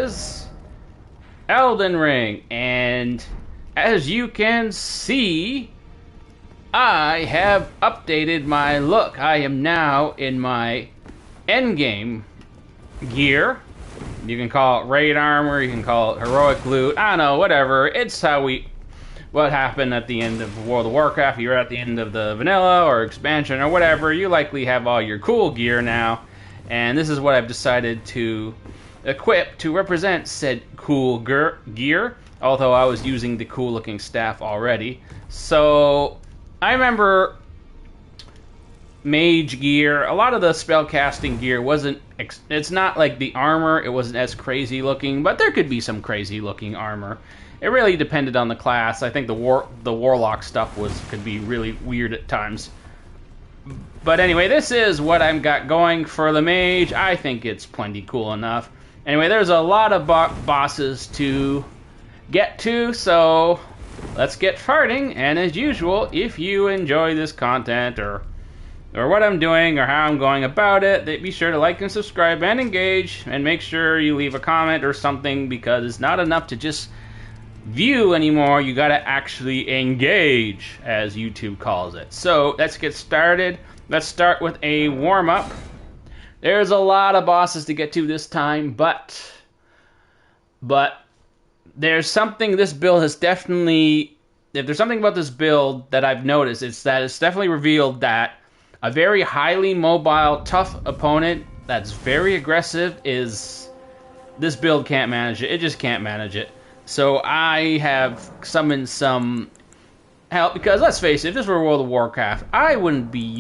is Elden Ring, and as you can see, I have updated my look. I am now in my endgame gear. You can call it raid armor, you can call it heroic loot, I don't know, whatever. It's what happened at the end of World of Warcraft. You're at the end of the vanilla or expansion or whatever, you likely have all your cool gear now. And this is what I've decided to equip to represent said cool gear, although I was using the cool looking staff already. So I remember mage gear, a lot of the spellcasting gear it's not like the armor, it wasn't as crazy looking, but there could be some crazy looking armor. It really depended on the class. I think the warlock stuff could be really weird at times. But anyway, this is what I've got going for the mage. I think it's plenty cool enough. Anyway, there's a lot of bosses to get to, so let's get farting. And as usual, if you enjoy this content or what I'm doing or how I'm going about it, be sure to like and subscribe and engage, and make sure you leave a comment or something, because it's not enough to just view anymore. You gotta actually engage, as YouTube calls it. So let's get started. Let's start with a warm-up. There's a lot of bosses to get to this time, but there's something this build has definitely... If there's something about this build that I've noticed, it's that it's definitely revealed that a very highly mobile, tough opponent that's very aggressive this build can't manage it. It just can't manage it. So I have summoned some help, because let's face it, if this were World of Warcraft, I wouldn't be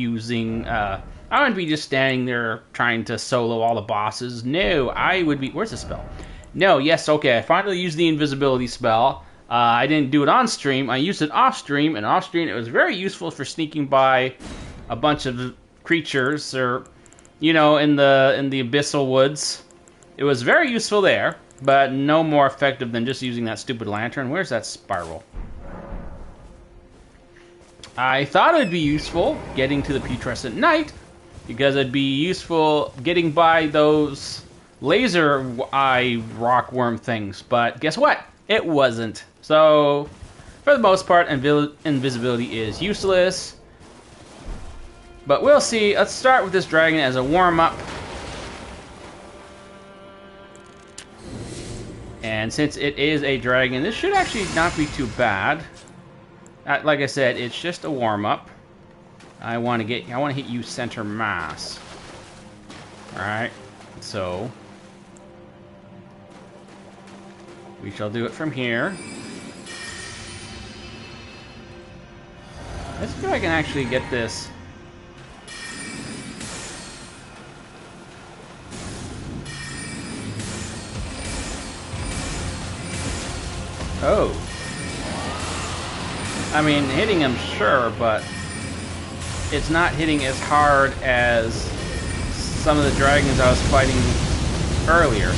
just standing there trying to solo all the bosses. No, I would be... Where's the spell? No, yes, okay, I finally used the invisibility spell. I didn't do it on stream. I used it off stream, and off stream it was very useful for sneaking by a bunch of creatures, or, you know, in the abyssal woods. It was very useful there, but no more effective than just using that stupid lantern. Where's that spiral? I thought it would be useful getting to the putrescent knight, because it'd be useful getting by those laser eye rockworm things, but guess what? It wasn't. So, for the most part, invisibility is useless. But we'll see. Let's start with this dragon as a warm-up. And since it is a dragon, this should actually not be too bad. Like I said, it's just a warm-up. I want to hit you center mass. Alright, so we shall do it from here. Let's see if I can actually get this. Oh. I mean, hitting him, sure, but it's not hitting as hard as some of the dragons I was fighting earlier.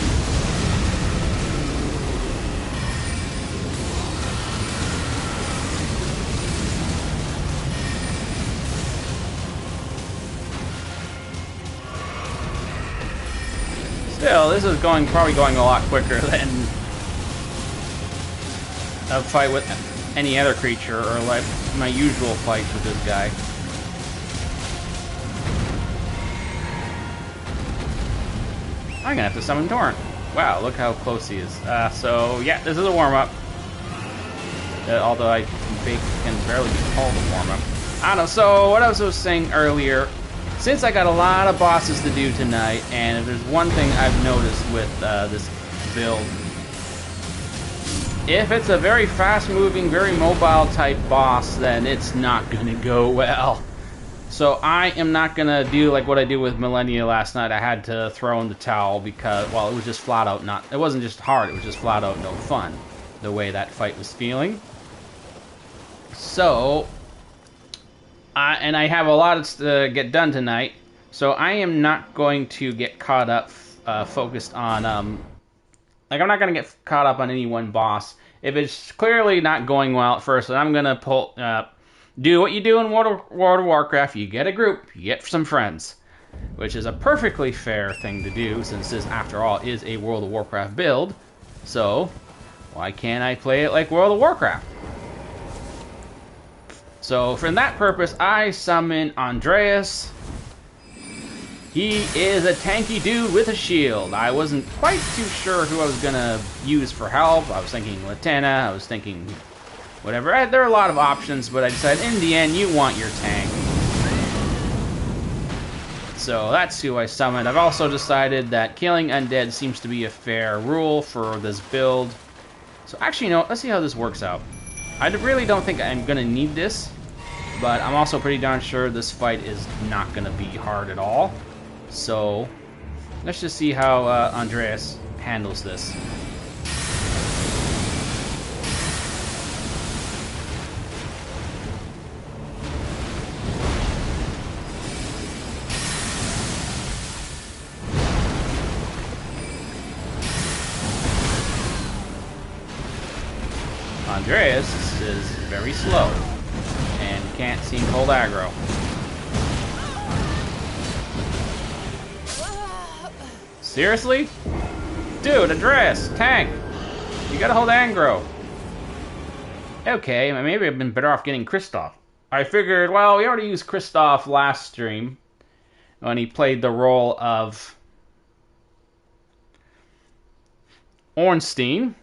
Still, this is probably going a lot quicker than a fight with any other creature, or like my usual fights with this guy. I'm gonna have to summon Torrent. Wow, look how close he is. So yeah, this is a warm-up. Although I can barely be called a warm-up. I don't know, so what I was saying earlier, since I got a lot of bosses to do tonight, and if there's one thing I've noticed with this build, if it's a very fast-moving, very mobile type boss, then it's not gonna go well. So I am not gonna do like what I did with Millennia last night. I had to throw in the towel because, well, it was just flat out it wasn't just hard, it was just flat out no fun, the way that fight was feeling. So, and I have a lot to get done tonight, so I am not going to get caught up, focused on, like, I'm not going to get caught up on any one boss. If it's clearly not going well at first, then I'm going to do what you do in World of Warcraft. You get a group, you get some friends. which is a perfectly fair thing to do since this, after all, is a World of Warcraft build. So, why can't I play it like World of Warcraft? So, for that purpose, I summon Andreas. He is a tanky dude with a shield. I wasn't quite too sure who I was going to use for help. I was thinking Latenna, I was thinking whatever. There are a lot of options, but I decided in the end, you want your tank. So that's who I summoned. I've also decided that killing undead seems to be a fair rule for this build. So actually, you know, let's see how this works out. I really don't think I'm going to need this, but I'm also pretty darn sure this fight is not going to be hard at all. So let's just see how Andreas handles this. Andreas is very slow and can't seem to hold aggro. Seriously? Dude, Andreas, tank! You gotta hold aggro. Okay, maybe I've been better off getting Kristoff. I figured, well, we already used Kristoff last stream when he played the role of Ornstein,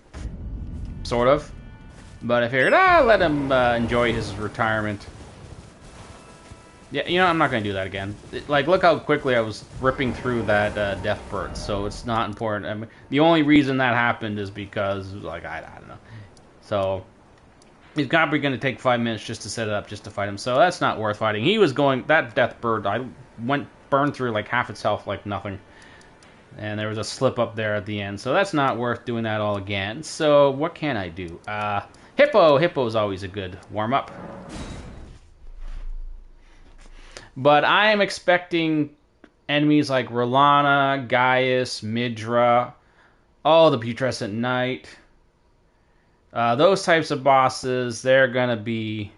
sort of. But I figured, let him enjoy his retirement. Yeah, you know, I'm not going to do that again. Like, look how quickly I was ripping through that death bird, so it's not important. I mean, the only reason that happened is because, like, I don't know. So, he's probably going to take 5 minutes just to set it up, just to fight him, so that's not worth fighting. He was going, that death bird, I burned through, like, half its health like nothing. And there was a slip up there at the end, so that's not worth doing that all again. So, what can I do? Hippo! Hippo's always a good warm-up. But I am expecting enemies like Rolana, Gaius, Midra, the Putrescent Knight. Those types of bosses, they're gonna be...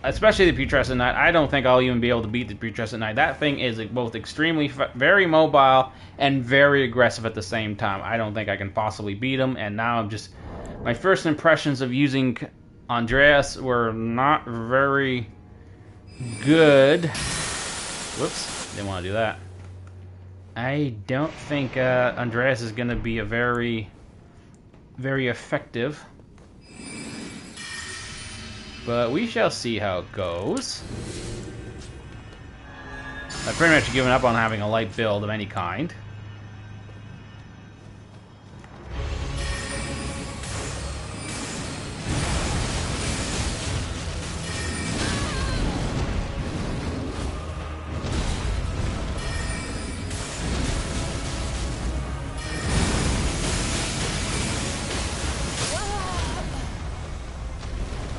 especially the Putrescent Knight. I don't think I'll even be able to beat the Putrescent Knight. That thing is both extremely, very mobile and very aggressive at the same time. I don't think I can possibly beat him. And now I'm just... My first impressions of using Andreas were not very good. Whoops, didn't want to do that. I don't think Andreas is going to be a very effective. But we shall see how it goes. I've pretty much given up on having a light build of any kind.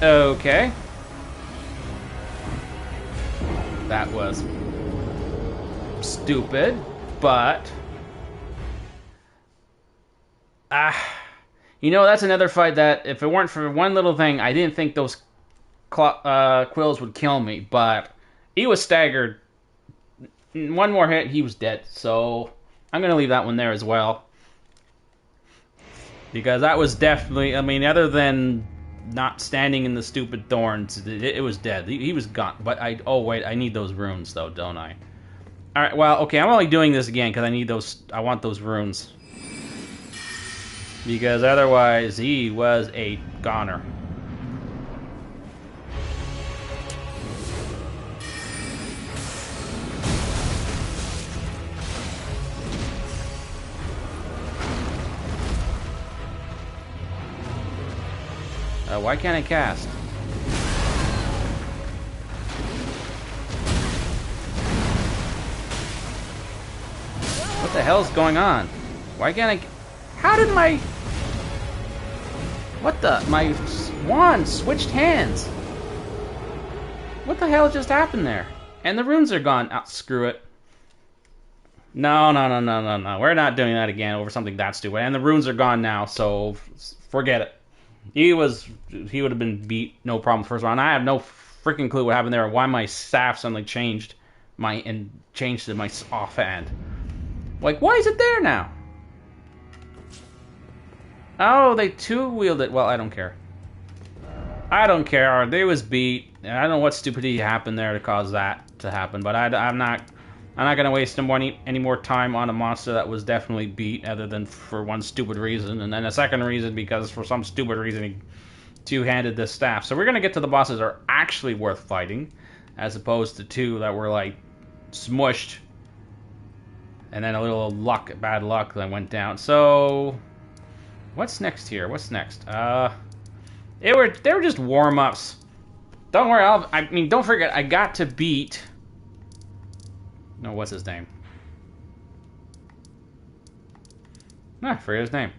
Okay. That was stupid, but... you know, that's another fight that, if it weren't for one little thing, I didn't think those quills would kill me, but he was staggered. One more hit, he was dead, so I'm going to leave that one there as well. Because that was definitely, I mean, other than not standing in the stupid thorns, it was dead. He was gone. But oh wait, I need those runes though, don't I? Alright, well, okay, I'm only doing this again because I need those, I want those runes. Because otherwise, he was a goner. Why can't I cast? What the hell's going on? Why can't I... How did my... What the... My wand switched hands. What the hell just happened there? And the runes are gone. Oh, screw it. No. We're not doing that again over something that stupid. And the runes are gone now, so forget it. He would have been beat, no problem, first round. I have no freaking clue what happened there, or why my staff suddenly changed to my offhand. Like, why is it there now? Oh, they two-wheeled it. Well, I don't care. I don't care. They was beat. I don't know what stupidity happened there to cause that to happen, but I'm not gonna waste any more time on a monster that was definitely beat, other than for one stupid reason, and then a second reason because for some stupid reason he two-handed this staff. So we're gonna get to the bosses that are actually worth fighting, as opposed to two that were like smushed, and then a little bad luck that went down. So what's next here? What's next? They were just warm-ups. Don't worry. Don't forget. I got to beat. No, what's his name? I forget his name.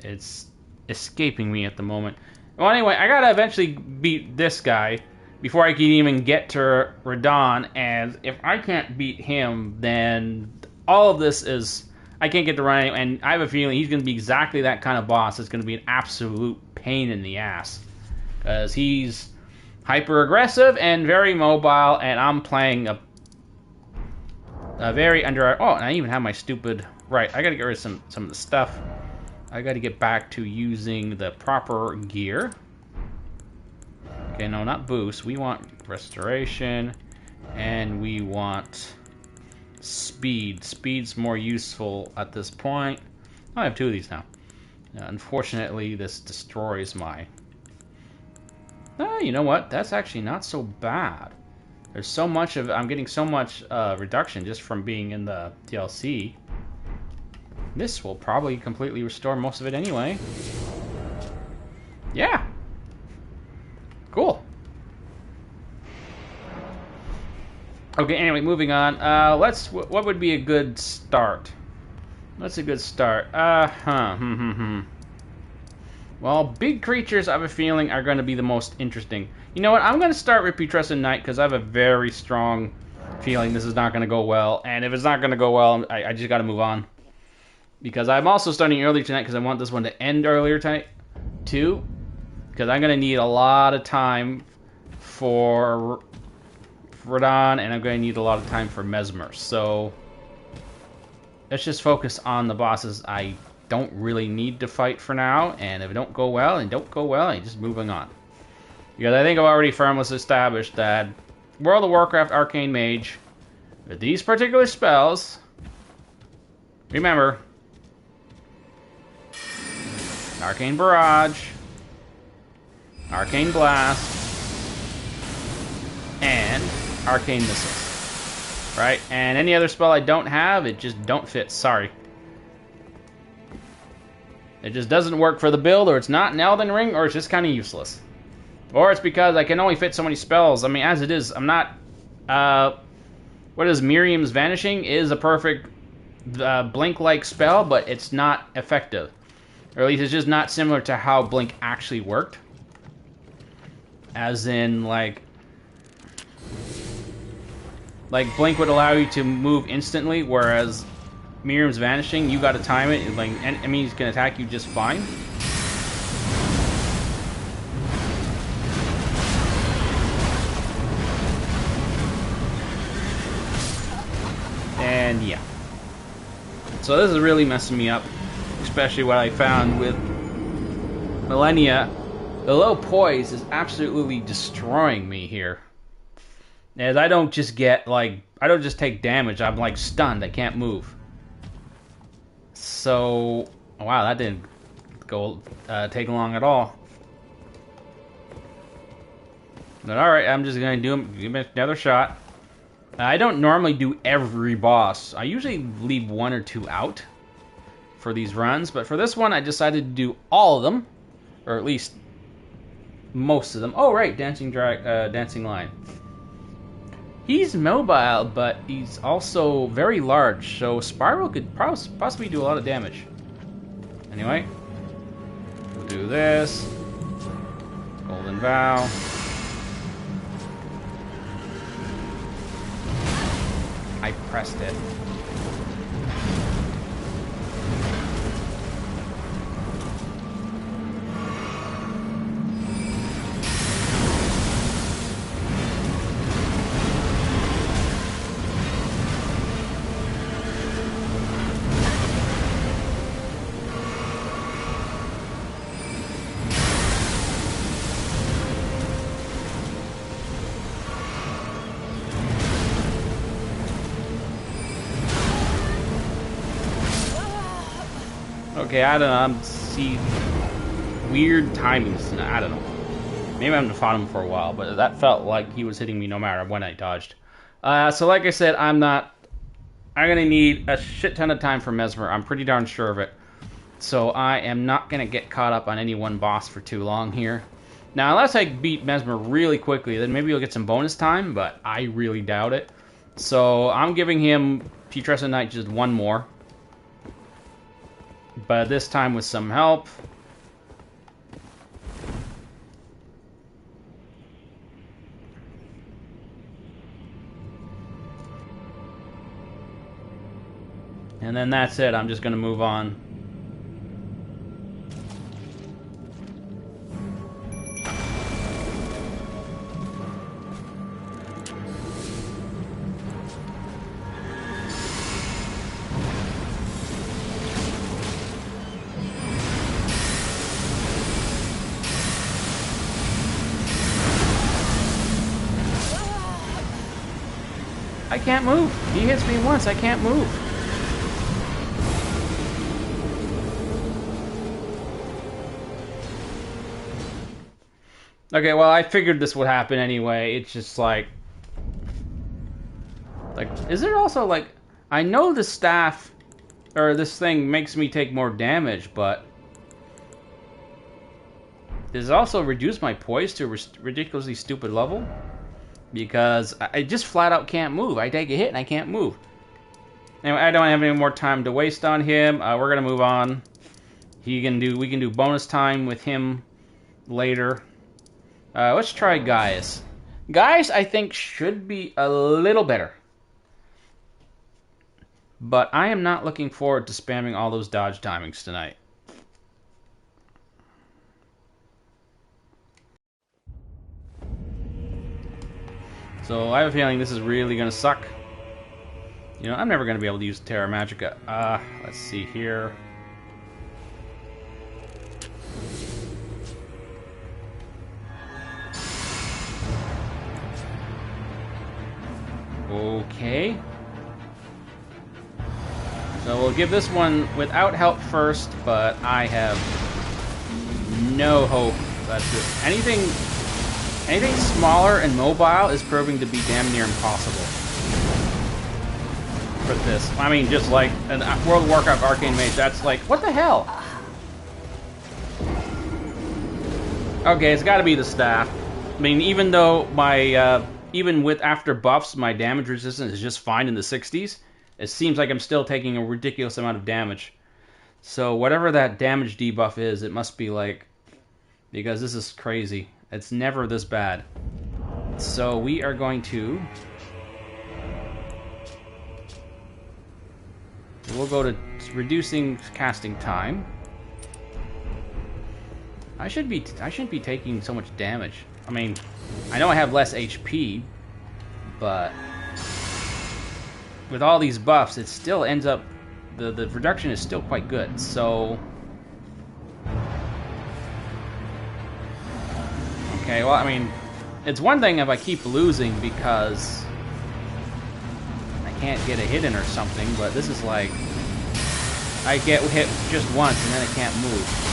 It's escaping me at the moment. Well, anyway, I gotta eventually beat this guy before I can even get to Radon, and if I can't beat him, then all of this is... I can't get to run, and I have a feeling he's going to be exactly that kind of boss. It's going to be an absolute pain in the ass. Because he's hyper-aggressive and very mobile, and I'm playing a very under... Oh, and I even have my stupid... Right, I got to get rid of some of the stuff. I got to get back to using the proper gear. Okay, no, not boost. We want restoration, and we want speed. Speed's more useful at this point. I have two of these now. Unfortunately, this destroys my... you know what? That's actually not so bad. There's so much of... I'm getting so much reduction just from being in the DLC. This will probably completely restore most of it anyway. Yeah. Cool. Okay, anyway, moving on. What would be a good start? What's a good start? Well, big creatures, I have a feeling, are going to be the most interesting. You know what? I'm going to start with Putrescent Knight, because I have a very strong feeling this is not going to go well. And if it's not going to go well, I just got to move on. Because I'm also starting earlier tonight, because I want this one to end earlier tonight, too. Because I'm going to need a lot of time for Radon, and I'm going to need a lot of time for Mesmer. So let's just focus on the bosses I don't really need to fight for now, and if it don't go well, I'm just moving on. Because I think I've already firmly established that World of Warcraft Arcane Mage, with these particular spells, remember, Arcane Barrage, Arcane Blast, and Arcane Missiles. Right? And any other spell I don't have, it just don't fit. Sorry. It just doesn't work for the build, or it's not an Elden Ring, or it's just kind of useless. Or it's because I can only fit so many spells. I mean, as it is, I'm not... what is Miriam's Vanishing is a perfect Blink-like spell, but it's not effective. Or at least it's just not similar to how Blink actually worked. As in, like Blink would allow you to move instantly, whereas Miriam's Vanishing, you gotta time it, like enemies can attack you just fine. And yeah. So this is really messing me up, especially what I found with Millennia. The low poise is absolutely destroying me here. As I don't just get, like, I don't just take damage, I'm, like, stunned, I can't move. So, wow, that didn't go, take long at all. But alright, I'm just gonna give it another shot. I don't normally do every boss. I usually leave one or two out for these runs, but for this one, I decided to do all of them. Or at least most of them. Oh, right, Dancing Lion. He's mobile, but he's also very large, so Spiral could possibly do a lot of damage. Anyway, we'll do this. Golden Vow. I pressed it. Okay, I don't know. I'm see weird timings. I don't know. Maybe I haven't fought him for a while, but that felt like he was hitting me no matter when I dodged. So like I said, I'm gonna need a shit ton of time for Mesmer. I'm pretty darn sure of it. So I am not gonna get caught up on any one boss for too long here. Now, unless I beat Mesmer really quickly, then maybe you'll get some bonus time, but I really doubt it. So I'm giving him Putrescent Knight just one more. But this time with some help. And then that's it. I'm just going to move on. I can't move. He hits me once. I can't move. Okay, well, I figured this would happen anyway. It's just like, is it also like, I know the staff, or this thing makes me take more damage, but does it also reduce my poise to a ridiculously stupid level? Because I just flat out can't move. I take a hit and I can't move. Anyway, I don't have any more time to waste on him. We're gonna move on. We can do bonus time with him later. Let's try Gaius. Gaius, I think, should be a little better. But I am not looking forward to spamming all those dodge timings tonight. So I have a feeling this is really going to suck. You know, I'm never going to be able to use Terra Magica. Let's see here. Okay. So we'll give this one without help first, but I have no hope that anything smaller and mobile is proving to be damn near impossible for this. I mean, just like an World of Warcraft Arcane Mage, that's like, what the hell? Okay, it's got to be the staff. I mean, even though my even with after buffs, my damage resistance is just fine in the 60s. It seems like I'm still taking a ridiculous amount of damage. So whatever that damage debuff is, it must be like, because this is crazy. It's never this bad. So we are going to... We'll go to reducing casting time. I shouldn't be taking so much damage. I mean, I know I have less HP, but with all these buffs, it still ends up... The reduction is still quite good, so... Okay, well, I mean, it's one thing if I keep losing because I can't get a hit in or something, but this is like, I get hit just once and then I can't move.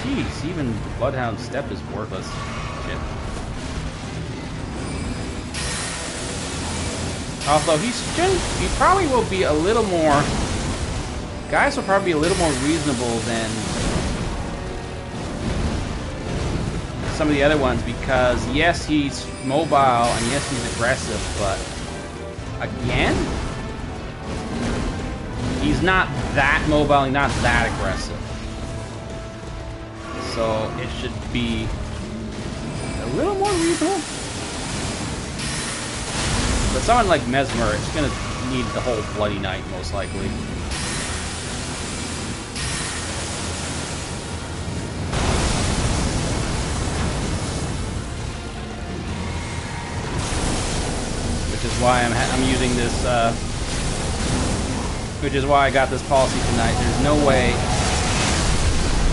Jeez, even Bloodhound Step is worthless. Shit. Although he probably will be a little more, guys will probably be a little more reasonable than some of the other ones, because yes, he's mobile and yes, he's aggressive, but again, he's not that mobile and not that aggressive. So it should be a little more reasonable. But someone like Mesmer, it's gonna need the whole Bloody Knight most likely. Which is why I'm using this, which is why I got this policy tonight. There's no way,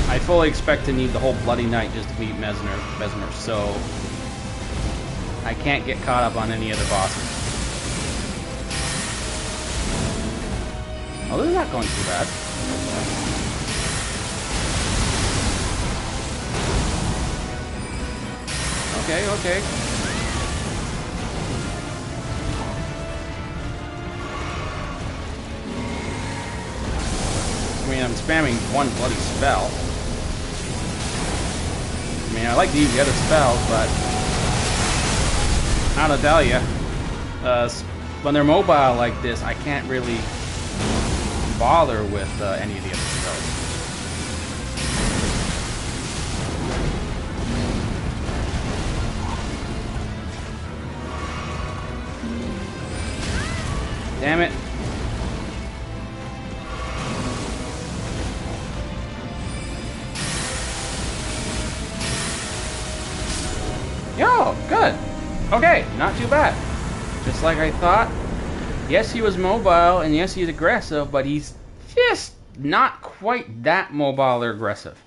I fully expect to need the whole Bloody Knight just to beat Mesmer, so I can't get caught up on any other bosses. Oh, this is not going too bad. Okay, okay. I mean, I'm spamming one bloody spell. I mean, I like to use the other spells, but I don't tell you, when they're mobile like this, I can't really bother with any of the other spells. Damn it. Yo, good. Okay, not too bad. Just like I thought. Yes, he was mobile, and yes, he's aggressive, but he's just not quite that mobile or aggressive.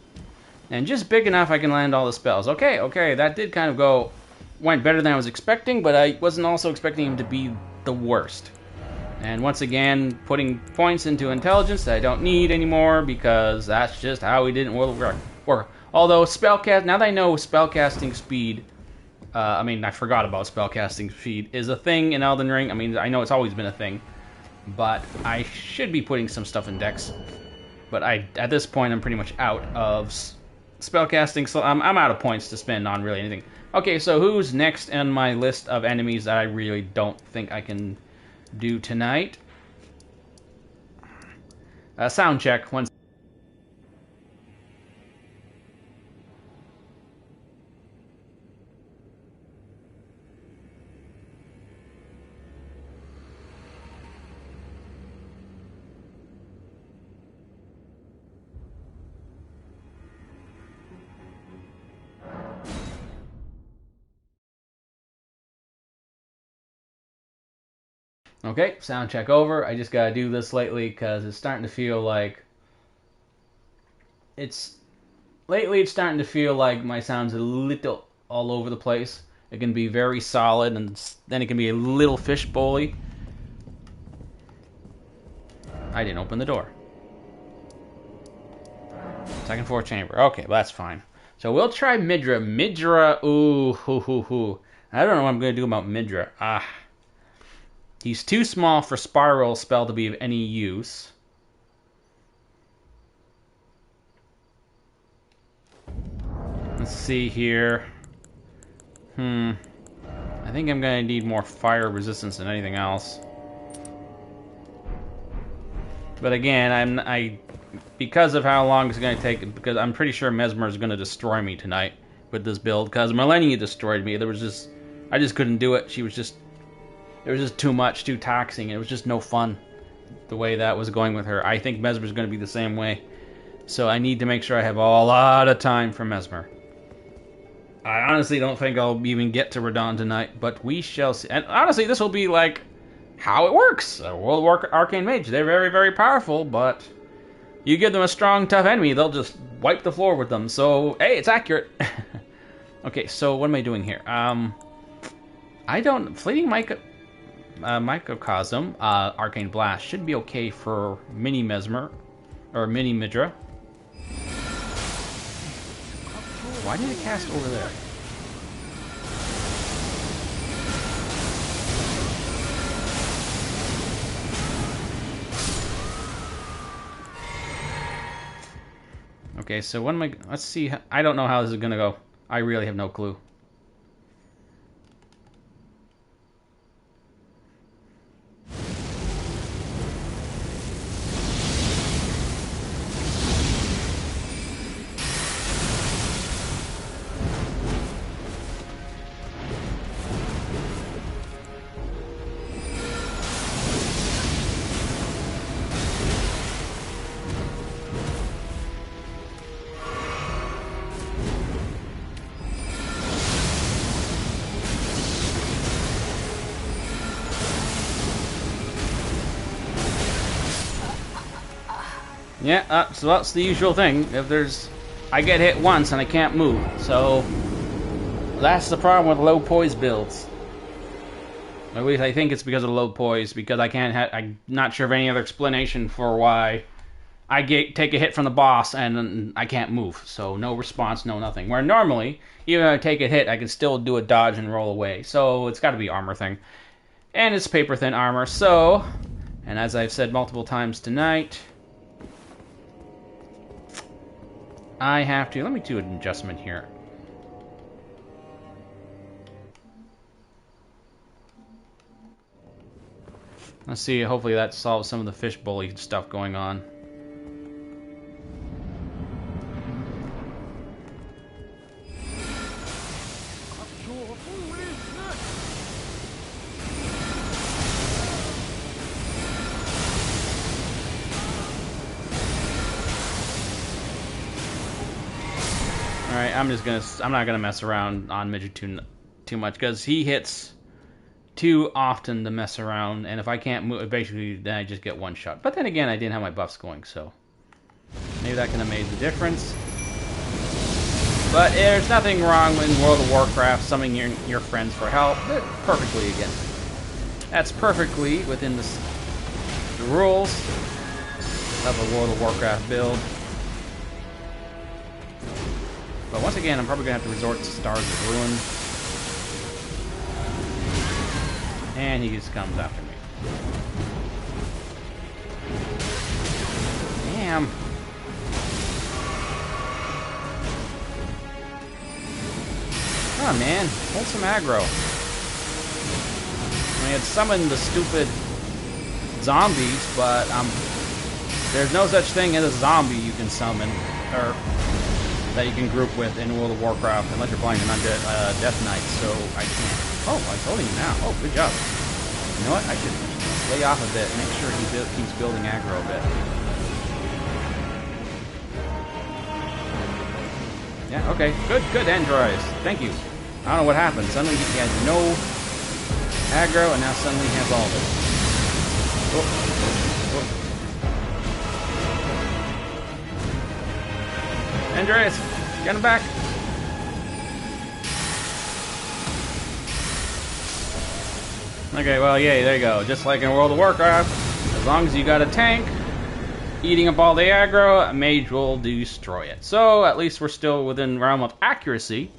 And just big enough I can land all the spells. Okay, okay, that did kind of went better than I was expecting, but I wasn't also expecting him to be the worst. And once again, putting points into intelligence that I don't need anymore, because that's just how we did in World of Warcraft. Although spellcast, now that I know spellcasting speed, I mean, I forgot about spellcasting speed, is a thing in Elden Ring. I mean, I know it's always been a thing, but I should be putting some stuff in Dex. But at this point, I'm pretty much out of spellcasting, so I'm out of points to spend on really anything. Okay, so who's next on my list of enemies that I really don't think I can do tonight? Sound check. One. Okay, sound check over. I just gotta do this lately because it's starting to feel like lately it's starting to feel like my sound's a little all over the place. It can be very solid, and then it can be a little fishbowl-y. I didn't open the door. Second floor chamber. Okay, well, that's fine. So we'll try Midra. Midra, ooh, hoo, hoo, hoo. I don't know what I'm gonna do about Midra. He's too small for Spiral spell to be of any use. Let's see here. I think I'm gonna need more fire resistance than anything else. But again, because of how long it's gonna take, because I'm pretty sure Mesmer is gonna destroy me tonight with this build. Because Malenia destroyed me. I just couldn't do it. It was just too much, too taxing. It was just no fun the way that was going with her. I think Mesmer's going to be the same way. So I need to make sure I have a lot of time for Mesmer. I honestly don't think I'll even get to Radahn tonight, but we shall see. And honestly, this will be like how it works. World of Warcraft Arcane Mage. They're very, very powerful, but you give them a strong, tough enemy, they'll just wipe the floor with them. So, hey, it's accurate. Okay, so what am I doing here? Fleeting Microcosm, Arcane Blast should be okay for Mini Mesmer, or Mini Midra. Why did it cast over there? Okay, so what am I... Let's see. I don't know how this is going to go. I really have no clue. Yeah, so that's the usual thing. I get hit once and I can't move. So that's the problem with low poise builds. At least I think it's because of the low poise, because I'm not sure of any other explanation for why I take a hit from the boss and I can't move. So no response, no nothing. Where normally, even if I take a hit, I can still do a dodge and roll away. So it's got to be armor thing. And it's paper thin armor, so... And as I've said multiple times tonight, I have to... Let me do an adjustment here. Let's see, hopefully that solves some of the fish bully stuff going on. Alright, I'm not gonna mess around on Mage too much, because he hits too often to mess around, and if I can't move, basically, then I just get one shot. But then again, I didn't have my buffs going, so maybe that can have made the difference. But there's nothing wrong in World of Warcraft summoning your friends for help. Perfectly, again. That's perfectly within the rules of a World of Warcraft build. But once again, I'm probably going to have to resort to Stars of Ruin. And he just comes after me. Damn. Come on, man. Hold some aggro. I mean, it's summoned the stupid zombies, but there's no such thing as a zombie you can summon, or that you can group with in World of Warcraft, unless you're playing an undead Death Knight, so I can't. Oh, I'm holding him now. Oh, good job. You know what? I should lay off a bit, make sure he keeps building aggro a bit. Yeah, okay. Good, androids. Thank you. I don't know what happened. Suddenly he had no aggro, and now suddenly he has all of it. Andreas, get him back. Okay, well, yay, there you go. Just like in World of Warcraft, as long as you got a tank eating up all the aggro, a mage will destroy it. So, at least we're still within the realm of accuracy,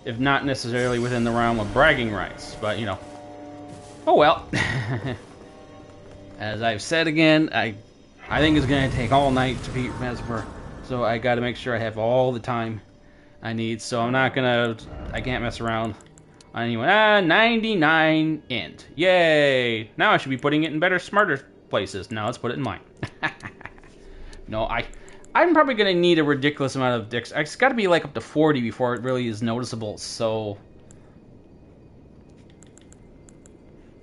if not necessarily within the realm of bragging rights. But, you know, oh well. As I've said again, I think it's going to take all night to beat Mesmer. So I got to make sure I have all the time I need. So I can't mess around on anyone. 99 int. Yay! Now I should be putting it in better, smarter places. Now let's put it in mine. No, I'm probably going to need a ridiculous amount of dicks. It's got to be like up to 40 before it really is noticeable. So,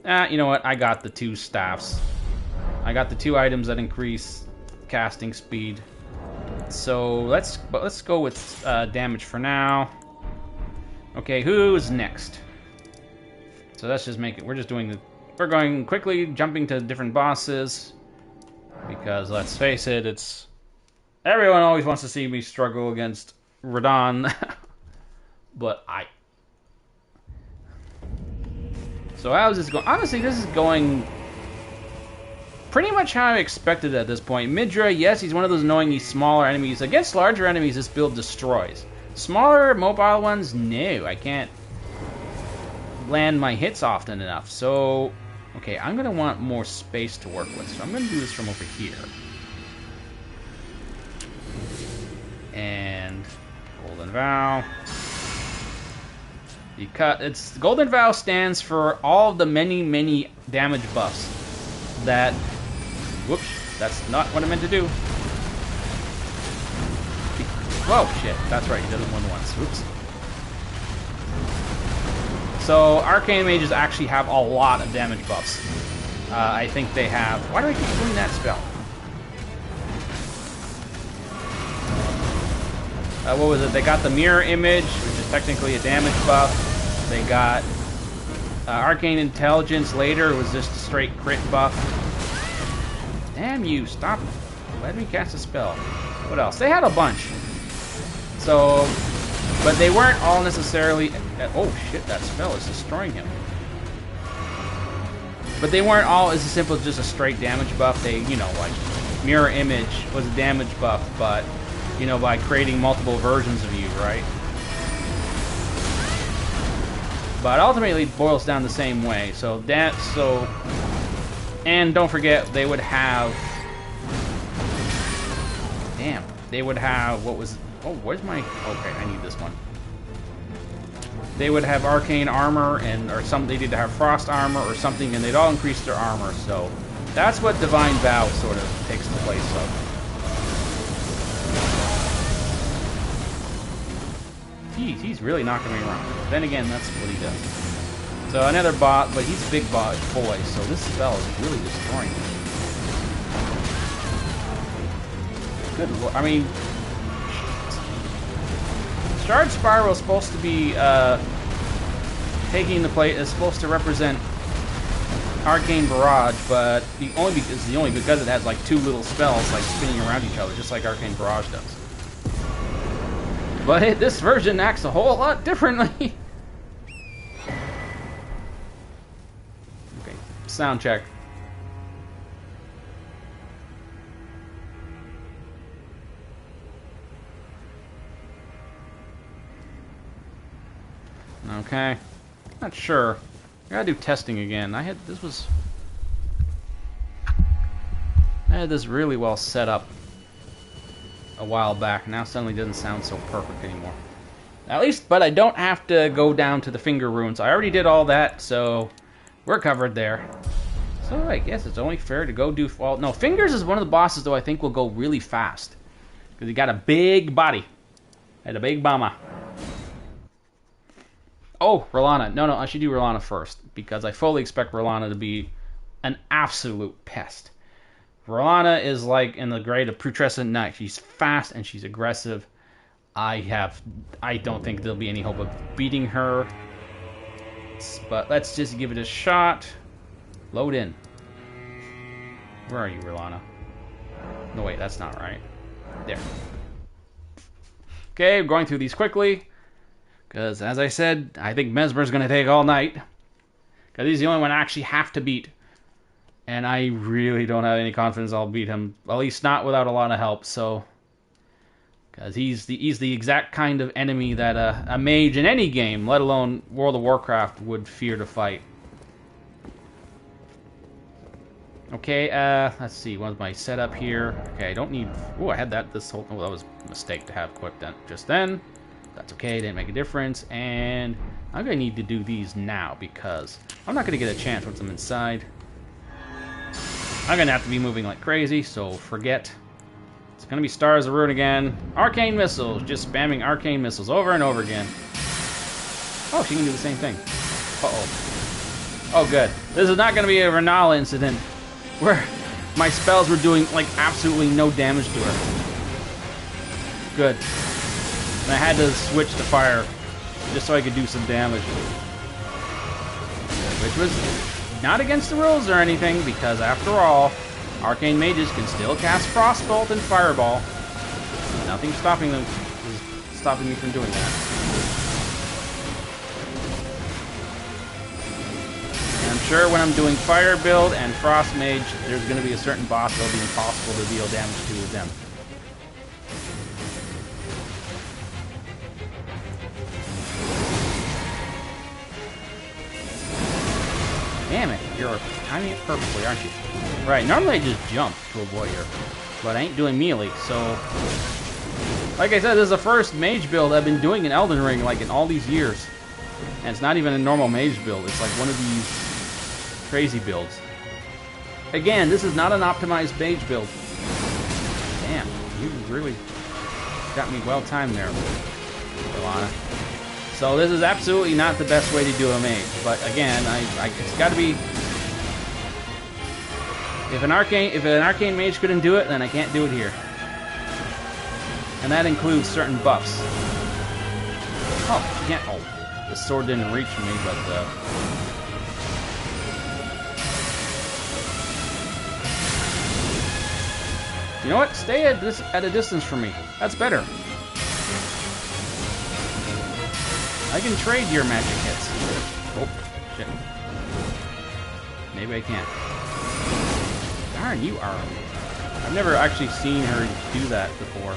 you know what? I got the 2 staffs. I got the 2 items that increase casting speed. So let's go with damage for now. Okay, who's next? So let's just make it. We're going quickly, jumping to different bosses, because let's face it, everyone always wants to see me struggle against Radon, but So how's this going? Honestly, this is going pretty much how I expected at this point. Midra, yes, he's one of those annoyingly smaller enemies. Against larger enemies, this build destroys. Smaller, mobile ones, no. I can't land my hits often enough. So, okay, I'm going to want more space to work with. So I'm going to do this from over here. And Golden Vow. Golden Vow stands for all the many damage buffs that... Whoops, that's not what I meant to do. Whoa, shit, that's right, he does it more than once. Oops. So, Arcane Mages actually have a lot of damage buffs. I think they have... Why do I keep doing that spell? What was it? They got the Mirror Image, which is technically a damage buff. They got Arcane Intelligence later, was just a straight crit buff. Damn you, stop. Let me cast a spell. What else? They had a bunch. So, but they weren't all necessarily... Oh shit, that spell is destroying him. But they weren't all as simple as just a straight damage buff. They, you know, like Mirror Image was a damage buff, but, you know, by creating multiple versions of you, right? But ultimately it boils down the same way. So and don't forget, they would have, damn, they would have, what was, oh, where's my, okay, I need this one. They would have arcane armor, and or some, they did have frost armor or something, and they'd all increase their armor. So that's what Divine Vow sort of takes the place of. He's really knocking me around. Then again, that's what he does. So another bot, but he's a big bot boy, so this spell is really destroying him. Good lord, I mean, Shard Spiral is supposed to be taking the plate, is supposed to represent Arcane Barrage, but only because it has like two little spells like spinning around each other, just like Arcane Barrage does. But this version acts a whole lot differently. Okay, sound check. Okay, not sure. I gotta do testing again. I had this really well set up a while back. Now suddenly doesn't sound so perfect anymore. At least, but I don't have to go down to the finger runes. I already did all that, so we're covered there. So I guess it's only fair to go do, well, no, fingers is one of the bosses though I think will go really fast. Because he got a big body. And a big mama. Oh, Rolana. No, I should do Rolana first, because I fully expect Rolana to be an absolute pest. Rolana is like in the grade of Putrescent Knight. She's fast and she's aggressive. I don't think there'll be any hope of beating her. But let's just give it a shot. Load in. Where are you, Rolana? No, wait, that's not right. There. Okay, I'm going through these quickly. Because, as I said, I think Mesmer's going to take all night. Because he's the only one I actually have to beat. And I really don't have any confidence I'll beat him. At least not without a lot of help, so... Because he's the exact kind of enemy that a mage in any game, let alone World of Warcraft, would fear to fight. Okay, let's see, what's my setup here? Okay, I don't need... Oh, I had that this whole... Oh, that was a mistake to have equipped then. Just then. That's okay, didn't make a difference. And I'm going to need to do these now, because I'm not going to get a chance once I'm inside. I'm going to have to be moving like crazy, so forget. It's going to be Stars of Ruin again. Arcane Missiles, just spamming Arcane Missiles over and over again. Oh, she can do the same thing. Uh-oh. Oh, good. This is not going to be a Renala incident where my spells were doing, like, absolutely no damage to her. Good. And I had to switch to fire just so I could do some damage. Which was not against the rules or anything, because after all, Arcane Mages can still cast Frostbolt and Fireball. Nothing stopping me from doing that. And I'm sure when I'm doing Fire Build and Frost Mage, there's going to be a certain boss that'll be impossible to deal damage to with them. Damn it, you're timing it perfectly, aren't you? Right, normally I just jump to avoid her, but I ain't doing melee, so... Like I said, this is the first mage build I've been doing in Elden Ring, like, in all these years. And it's not even a normal mage build, it's like one of these crazy builds. Again, this is not an optimized mage build. Damn, you really got me well timed there, Ilana. So this is absolutely not the best way to do a mage, but again, it's got to be. If an arcane mage couldn't do it, then I can't do it here, and that includes certain buffs. Oh, can't. Oh, the sword didn't reach me, but you know what? Stay at a distance from me. That's better. I can trade your magic hits. Oh, shit. Maybe I can't. Darn, you are... I've never actually seen her do that before.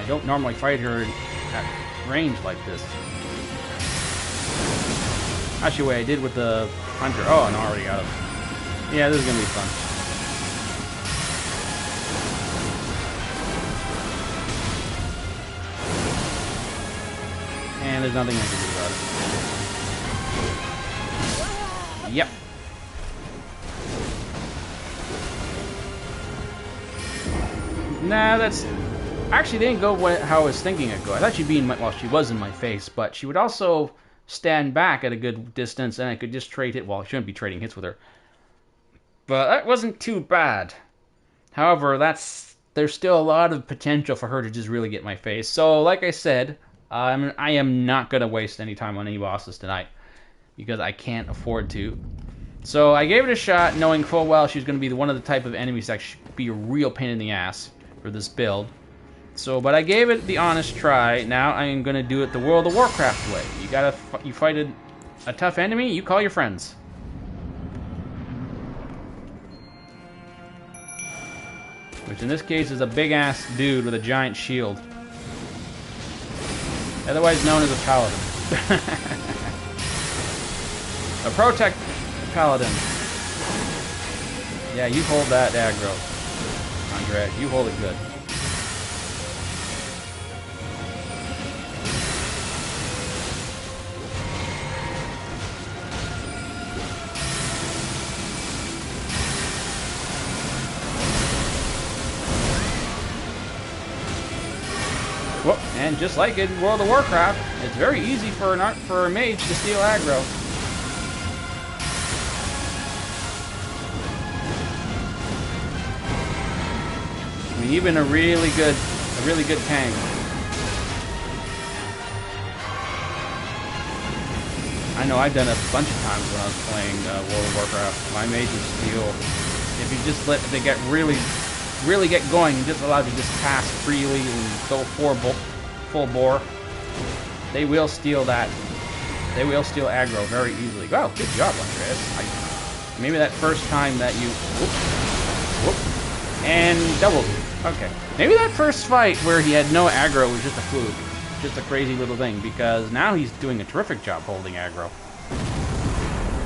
I don't normally fight her at range like this. Actually, wait, I did with the hunter. Oh, no, I already got him. Yeah, this is gonna be fun. And there's nothing I can do about it. Yep. Nah, that's... Actually, they didn't go how I was thinking it'd go. I thought she'd be in my... Well, she was in my face, but she would also stand back at a good distance, and I could just trade hit. Well, I shouldn't be trading hits with her. But that wasn't too bad. However, there's still a lot of potential for her to just really get my face. So, like I said, I am not going to waste any time on any bosses tonight, because I can't afford to. So I gave it a shot, knowing full well she's going to be one of the type of enemies that should be a real pain in the ass for this build. So, but I gave it the honest try. Now I am going to do it the World of Warcraft way. You fight a tough enemy, you call your friends. Which in this case is a big-ass dude with a giant shield. Otherwise known as a paladin. A protect paladin. Yeah, you hold that aggro, Andre. You hold it good. Whoop, and just like in World of Warcraft, it's very easy for a mage to steal aggro. I mean, even a really good tank. I know I've done it a bunch of times when I was playing World of Warcraft. My mage would steal. If you just let they get really get going, and just allow you to just pass freely and go full bore, they will steal that. They will steal aggro very easily. Wow, good job, Andreas. Maybe that first time that you... Whoop, and double. Okay. Maybe that first fight where he had no aggro was just a fluke. Just a crazy little thing, because now he's doing a terrific job holding aggro.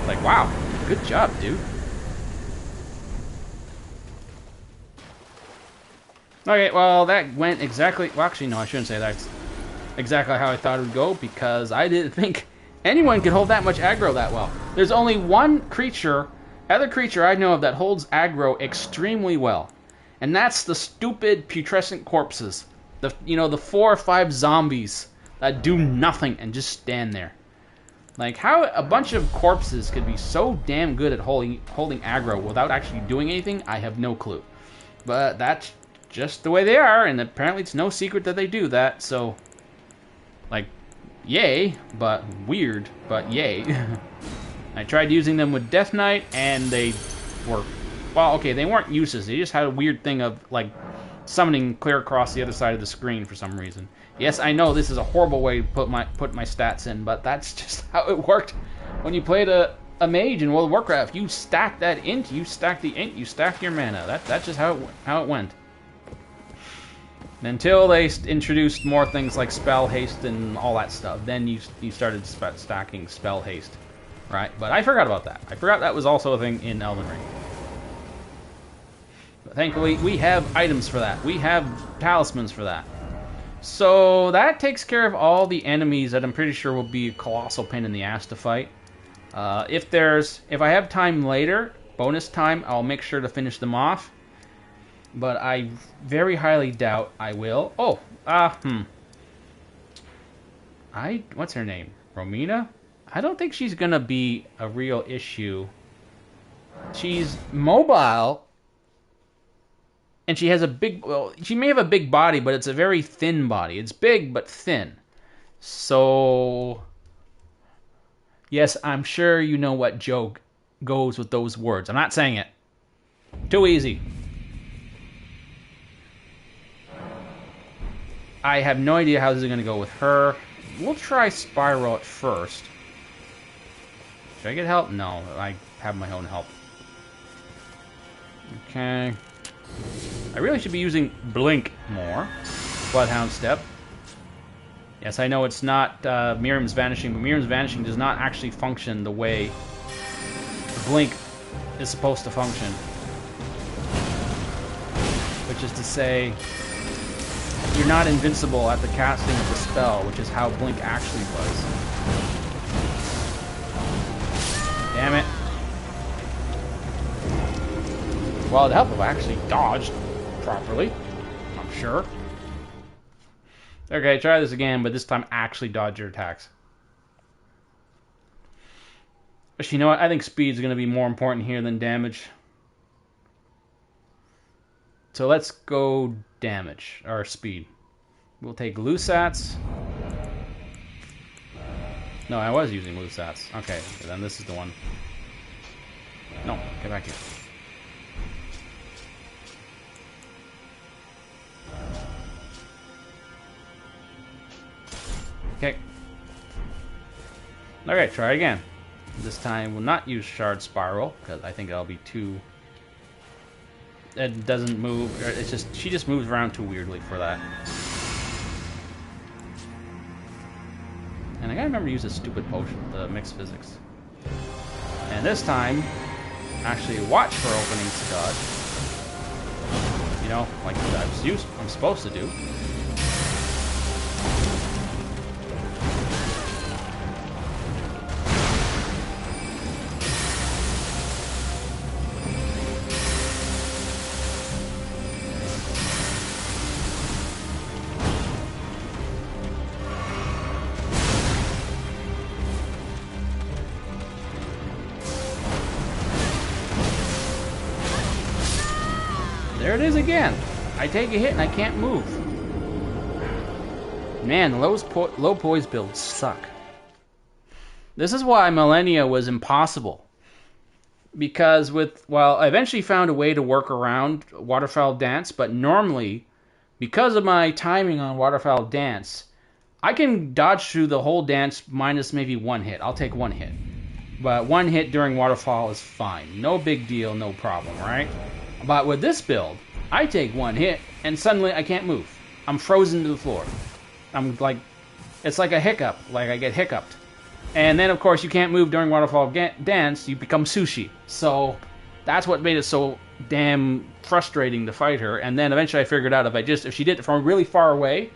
Like, wow, good job, dude. Okay, well, that went exactly... Well, actually, no, I shouldn't say that's exactly how I thought it would go, because I didn't think anyone could hold that much aggro that well. There's only one other creature I know of that holds aggro extremely well, and that's the stupid putrescent corpses. The 4 or 5 zombies that do nothing and just stand there. Like, how a bunch of corpses could be so damn good at holding aggro without actually doing anything, I have no clue. But that's just the way they are, and apparently it's no secret that they do that, so, like, yay, but weird, but yay. I tried using them with Death Knight, and they were, well, okay, they weren't useless, they just had a weird thing of, like, summoning clear across the other side of the screen for some reason. Yes, I know this is a horrible way to put my stats in, but that's just how it worked when you played a mage in World of Warcraft. You stack that int, you stack the int, you stack your mana. That's just how it went. Until they introduced more things like spell haste and all that stuff, then you started stacking spell haste, right? But I forgot about that. I forgot that was also a thing in Elden Ring. But thankfully, we have items for that. We have talismans for that. So that takes care of all the enemies that I'm pretty sure will be a colossal pain in the ass to fight. If I have time later, bonus time, I'll make sure to finish them off. But I very highly doubt I will. Oh, what's her name? Romina? I don't think she's gonna be a real issue. She's mobile, and she has she may have a big body, but it's a very thin body. It's big, but thin. So, yes, I'm sure you know what joke goes with those words. I'm not saying it. Too easy. I have no idea how this is going to go with her. We'll try Spiral at first. Should I get help? No, I have my own help. Okay. I really should be using Blink more. Bloodhound Step. Yes, I know it's not Miriam's Vanishing, but Miriam's Vanishing does not actually function the way Blink is supposed to function. Which is to say, you're not invincible at the casting of the spell, which is how Blink actually was. Damn it. Well, it'd help if I actually dodged properly, I'm sure. Okay, try this again, but this time actually dodge your attacks. Actually, you know what? I think speed's going to be more important here than damage. So let's go damage, or speed. We'll take Lusats. No, I was using Lusats. Okay, so then this is the one. No, get back here. Okay. Okay, try again. This time we'll not use Shard Spiral, because I think that'll be too... It doesn't move, it's just, she just moves around too weirdly for that. And I gotta remember to use this stupid potion, the mixed physics. And this time, actually watch for openings to dodge. You know, like I'm supposed to do. There it is again. I take a hit and I can't move. Man, low poise builds suck. This is why Millennia was impossible. Because I eventually found a way to work around Waterfowl Dance, but normally, because of my timing on Waterfowl Dance, I can dodge through the whole dance minus maybe one hit. I'll take one hit. But one hit during Waterfall is fine. No big deal, no problem, right? But with this build, I take one hit, and suddenly I can't move. I'm frozen to the floor. I'm like, it's like a hiccup, like I get hiccuped. And then, of course, you can't move during Waterfall Dance, you become sushi. So, that's what made it so damn frustrating to fight her. And then eventually I figured out if she did it from really far away,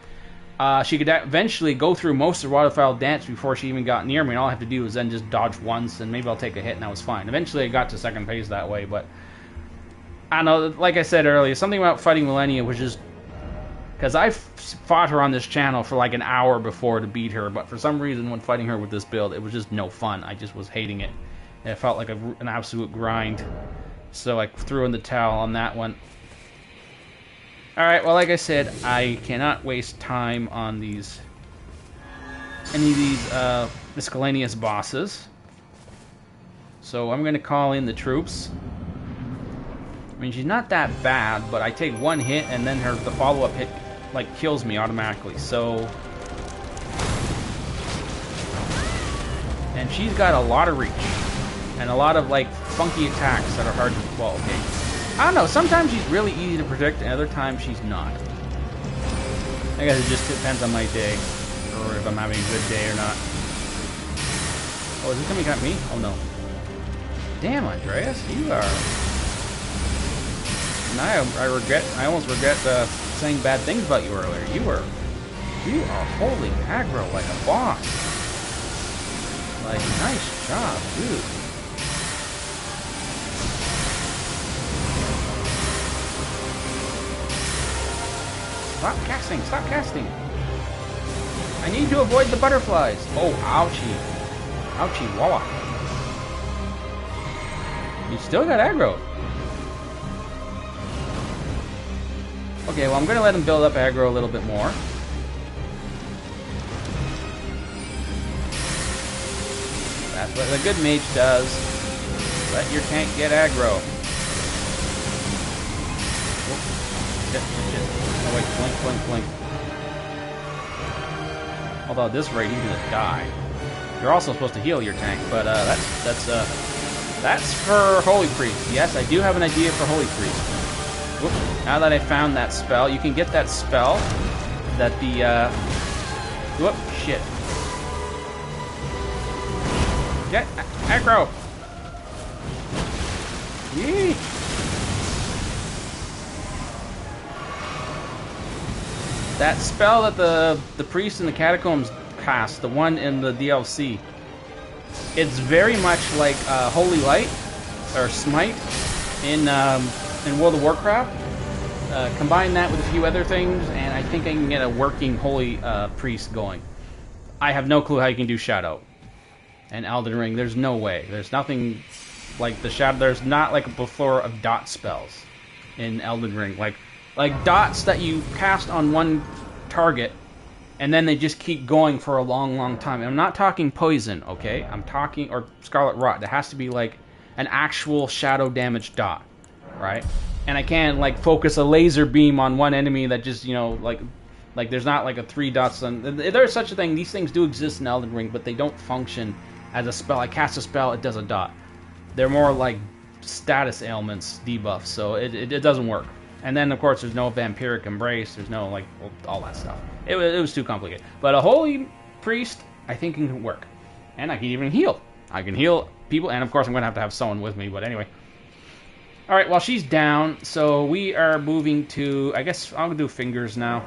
she could eventually go through most of Waterfowl Dance before she even got near me, and all I have to do is then just dodge once, and maybe I'll take a hit, and that was fine. Eventually I got to second phase that way, but... I don't know, like I said earlier, something about fighting Millennia was just... Because I fought her on this channel for like an hour before to beat her, but for some reason when fighting her with this build, it was just no fun. I just was hating it. And it felt like an absolute grind. So I threw in the towel on that one. Alright, well like I said, I cannot waste time on any of these miscellaneous bosses. So I'm going to call in the troops. I mean, she's not that bad, but I take one hit and then the follow-up hit, like, kills me automatically, so... And she's got a lot of reach. And a lot of, like, funky attacks that are hard to... Well, okay. I don't know, sometimes she's really easy to predict, and other times she's not. I guess it just depends on my day, or if I'm having a good day or not. Oh, is he coming at me? Oh, no. Damn, Andreas, you are... I almost regret saying bad things about you earlier. You are holding aggro like a boss. Like, nice job, dude. Stop casting, stop casting. I need to avoid the butterflies. Oh, ouchie. Ouchie, walla. You still got aggro. Okay, well, I'm going to let him build up aggro a little bit more. That's what a good mage does. Let your tank get aggro. Oh, shit. Oh, wait, blink. Although at this rate, he's going to die. You're also supposed to heal your tank, but that's That's for Holy Priest. Yes, I do have an idea for Holy Priest. Whoop. Now that I found that spell, you can get that spell that the, whoop, shit. Get aggro. Yee. That spell that the priest in the catacombs cast, the one in the DLC, it's very much like Holy Light or Smite in World of Warcraft. Combine that with a few other things, and I think I can get a working Holy Priest going. I have no clue how you can do Shadow and Elden Ring. There's no way. There's nothing like the Shadow. There's not like a plethora of dot spells in Elden Ring. Like dots that you cast on one target, and then they just keep going for a long, long time. And I'm not talking poison, okay? I'm talking, or Scarlet Rot. There has to be like an actual shadow damage dot, right? And I can't like focus a laser beam on one enemy that just, you know, like there's not like a 3 dots on. There's such a thing. These things do exist in Elden Ring, but they don't function as a spell. I cast a spell, it does a dot. They're more like status ailments, debuffs, so it doesn't work. And then, of course, there's no Vampiric Embrace. There's no, like, all that stuff. It was too complicated. But a Holy Priest, I think, can work. And I can even heal. I can heal people. And, of course, I'm going to have someone with me. But anyway. All right, well, she's down. So we are moving to... I guess I'll do Fingers now.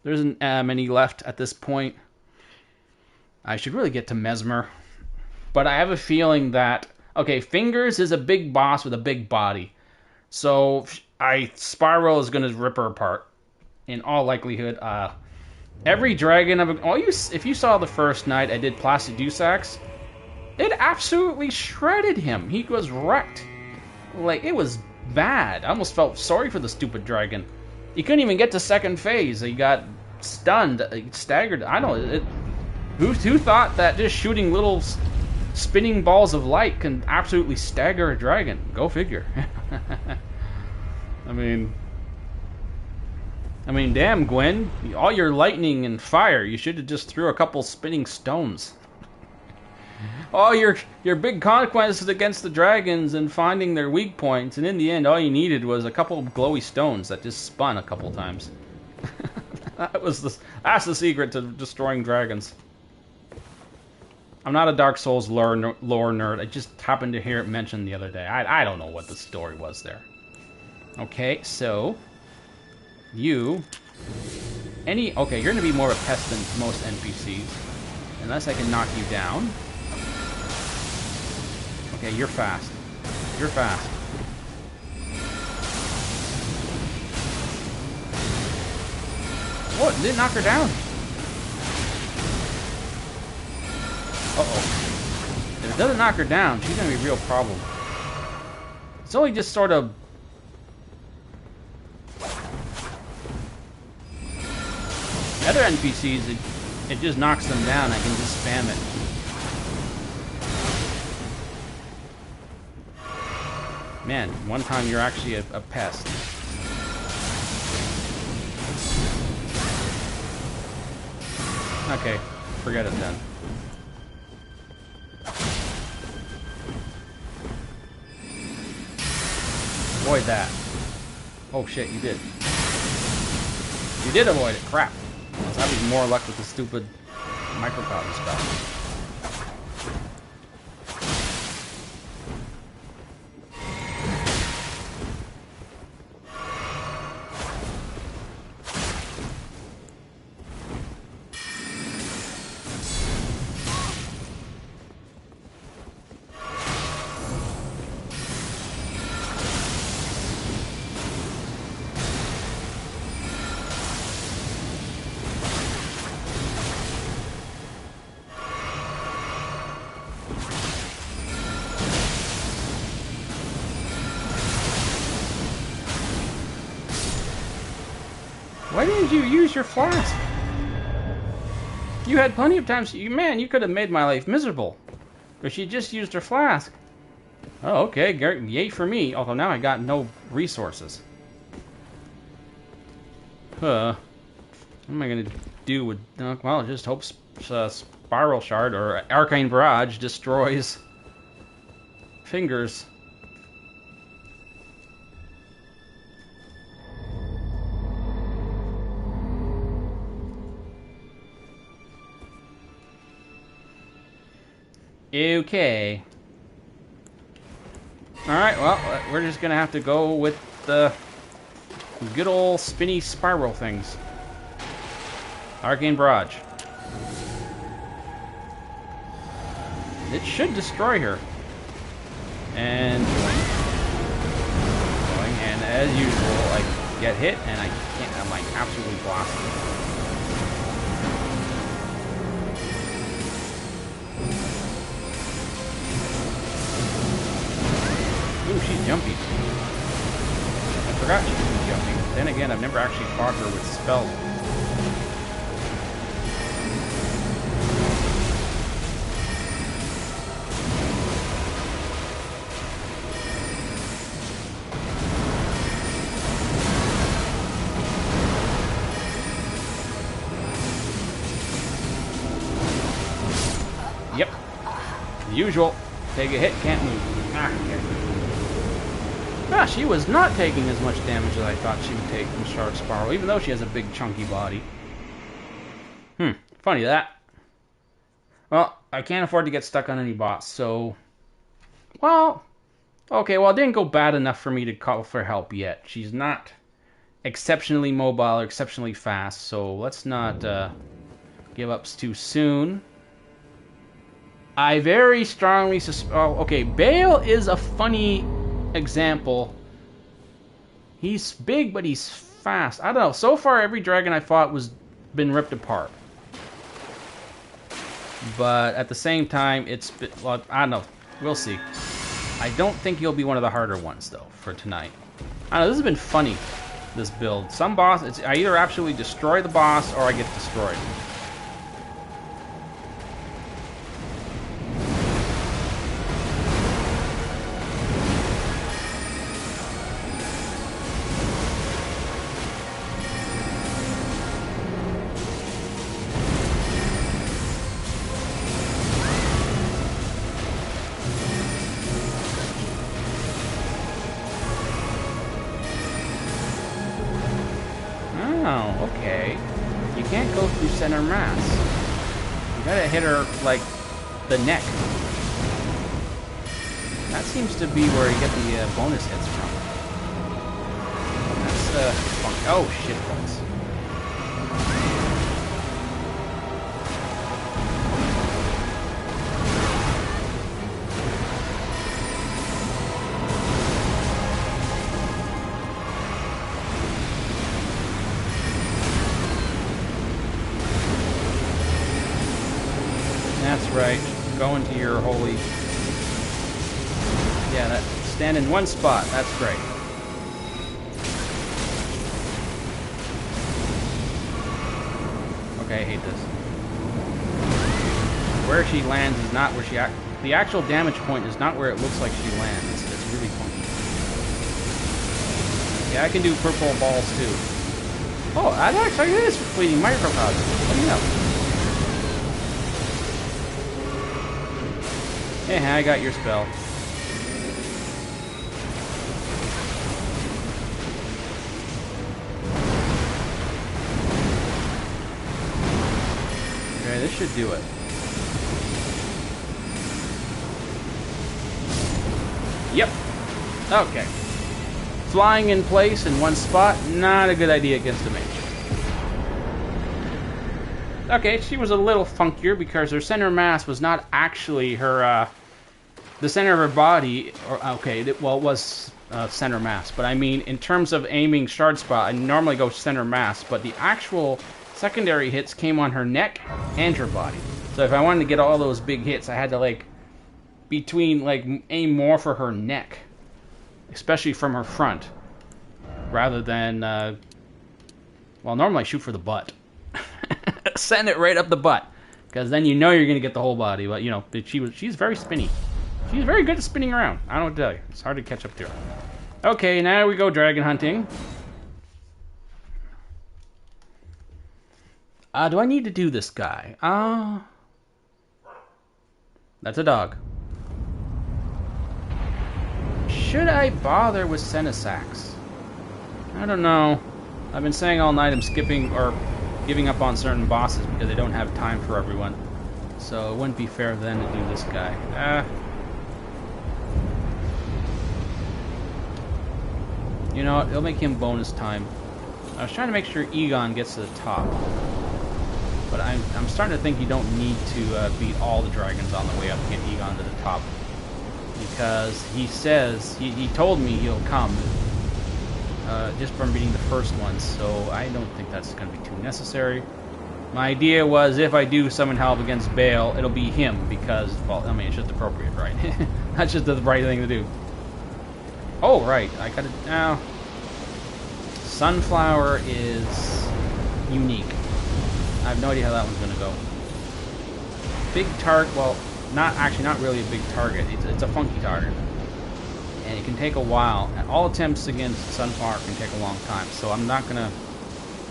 There isn't many left at this point. I should really get to Mesmer. But I have a feeling that... Okay, Fingers is a big boss with a big body. So... Spiral is going to rip her apart, in all likelihood. Every dragon if you saw the first night I did Placidusax, it absolutely shredded him. He was wrecked. Like, it was bad. I almost felt sorry for the stupid dragon. He couldn't even get to second phase. He got stunned, staggered. I don't know. Who thought that just shooting little spinning balls of light can absolutely stagger a dragon? Go figure. I mean, damn, Gwen. All your lightning and fire, you should have just threw a couple spinning stones. All your big conquests against the dragons and finding their weak points, and in the end, all you needed was a couple of glowy stones that just spun a couple times. That's the secret to destroying dragons. I'm not a Dark Souls lore nerd. I just happened to hear it mentioned the other day. I don't know what the story was there. Okay, so okay, you're gonna be more of a pest than most NPCs, unless I can knock you down. Okay, you're fast. You're fast. What? Did it knock her down? Uh-oh. If it doesn't knock her down, she's gonna be a real problem. It's only just sort of... Other NPCs, it just knocks them down. I can just spam it. Man, one time you're actually a pest. Okay, forget it then. Avoid that. Oh shit, you did. You did avoid it, crap. Let's have even more luck with the stupid microcosm spell. Why didn't you use your flask? You had plenty of times. Man, you could have made my life miserable. But she just used her flask. Oh, okay. Yay for me. Although now I got no resources. What am I going to do with... well, I just hope Spiral Shard or Arcane Barrage destroys fingers. Okay. Alright, well, we're just gonna have to go with the good old spinny spiral things. Arcane Barrage. It should destroy her. And going, and as usual, I get hit and I can't, I'm like absolutely blasted. Ooh, she's jumpy. I forgot she could be jumpy. Then again, I've never actually fought her with spells. Yep. The usual. Take a hit, can't move. Ah, she was not taking as much damage as I thought she would take from Shard Spiral, even though she has a big chunky body. Funny that. Well, I can't afford to get stuck on any boss, so... Well... Okay, well, it didn't go bad enough for me to call for help yet. She's not exceptionally mobile or exceptionally fast, so let's not give up too soon. I very strongly okay, Bale is a funny example. He's big, but he's fast. I don't know. So far, every dragon I fought was been ripped apart. But at the same time, it's been, well, I don't know. We'll see. I don't think he'll be one of the harder ones though for tonight. I don't know. This has been funny. This build. Some boss, I either absolutely destroy the boss or I get destroyed. Oh, okay. You can't go through center mass. You gotta hit her, like, the neck. That seems to be where you get the bonus hits from. That's, fun. Oh, shit, folks. That's right. Go into your holy... Yeah, that stand in one spot. That's great. Okay, I hate this. Where she lands is not where she... The actual damage point is not where it looks like she lands. It's really funky. Yeah, I can do purple balls too. Oh, that actually is fleeting microcosm. What do you know? Hey, I got your spell. Okay, this should do it. Yep. Okay. Flying in place in one spot, not a good idea against a mage. Okay, she was a little funkier because her center mass was not actually her, the center of her body. Okay, it was center mass, but I mean, in terms of aiming shard spot, I normally go center mass, but the actual secondary hits came on her neck and her body. So if I wanted to get all those big hits, I had to, like, aim more for her neck, especially from her front, rather than, well, normally I shoot for the butt. Send it right up the butt, because then you know you're going to get the whole body. But, you know, she's very spinny. She's very good at spinning around. I don't know what to tell you. It's hard to catch up to her. Okay, now we go dragon hunting. Do I need to do this guy? That's a dog. should I bother with Senesax? I don't know. I've been saying all night I'm skipping or giving up on certain bosses because they don't have time for everyone. So it wouldn't be fair then to do this guy. You know what? It'll make him bonus time. I was trying to make sure Egon gets to the top. But I'm starting to think you don't need to beat all the dragons on the way up to get Egon to the top. Because he says, he told me he'll come just from beating the first one, so I don't think that's going to be too necessary. My idea was if I do summon help against Bale, it'll be him because, well, I mean, it's just appropriate, right? That's just the right thing to do. Oh, right, I gotta, now, Sunflower is unique. I have no idea how that one's gonna go. Big target, well, not really a big target. It's a funky target. And it can take a while. And all attempts against Sunflower can take a long time. So I'm not gonna,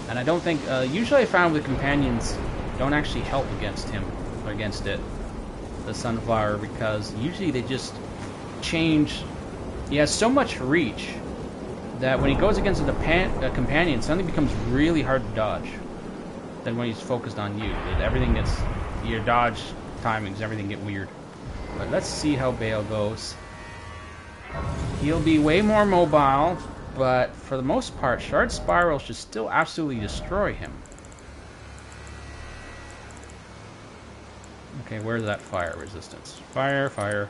and I don't think, usually I found with companions don't actually help against him, or against it, the Sunflower, because usually they just change. He has so much reach that when he goes against a companion, it suddenly becomes really hard to dodge than when he's focused on you. Everything gets, your dodge timings, everything get weird. But let's see how Bale goes. He'll be way more mobile, but for the most part, Shard Spiral should still absolutely destroy him. Okay, where's that fire resistance? Fire, fire.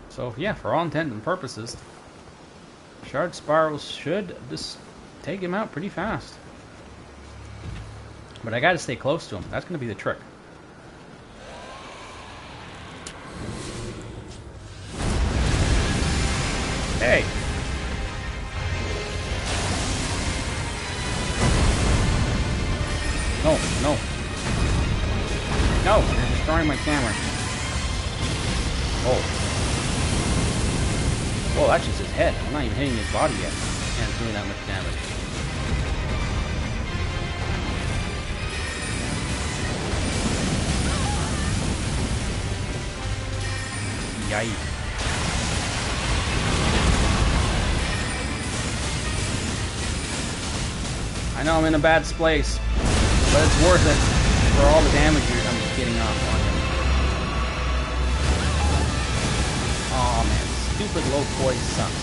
So yeah, for all intents and purposes, Shard Spirals should just take him out pretty fast. But I gotta stay close to him. That's gonna be the trick. Hey! No, no. No, you're destroying my camera. Oh. Whoa, that's just his head. I'm not even hitting his body yet. And it's doing that much damage. Yikes. I know I'm in a bad place, but it's worth it for all the damage I'm getting off on him. Oh man, stupid low poise sucks.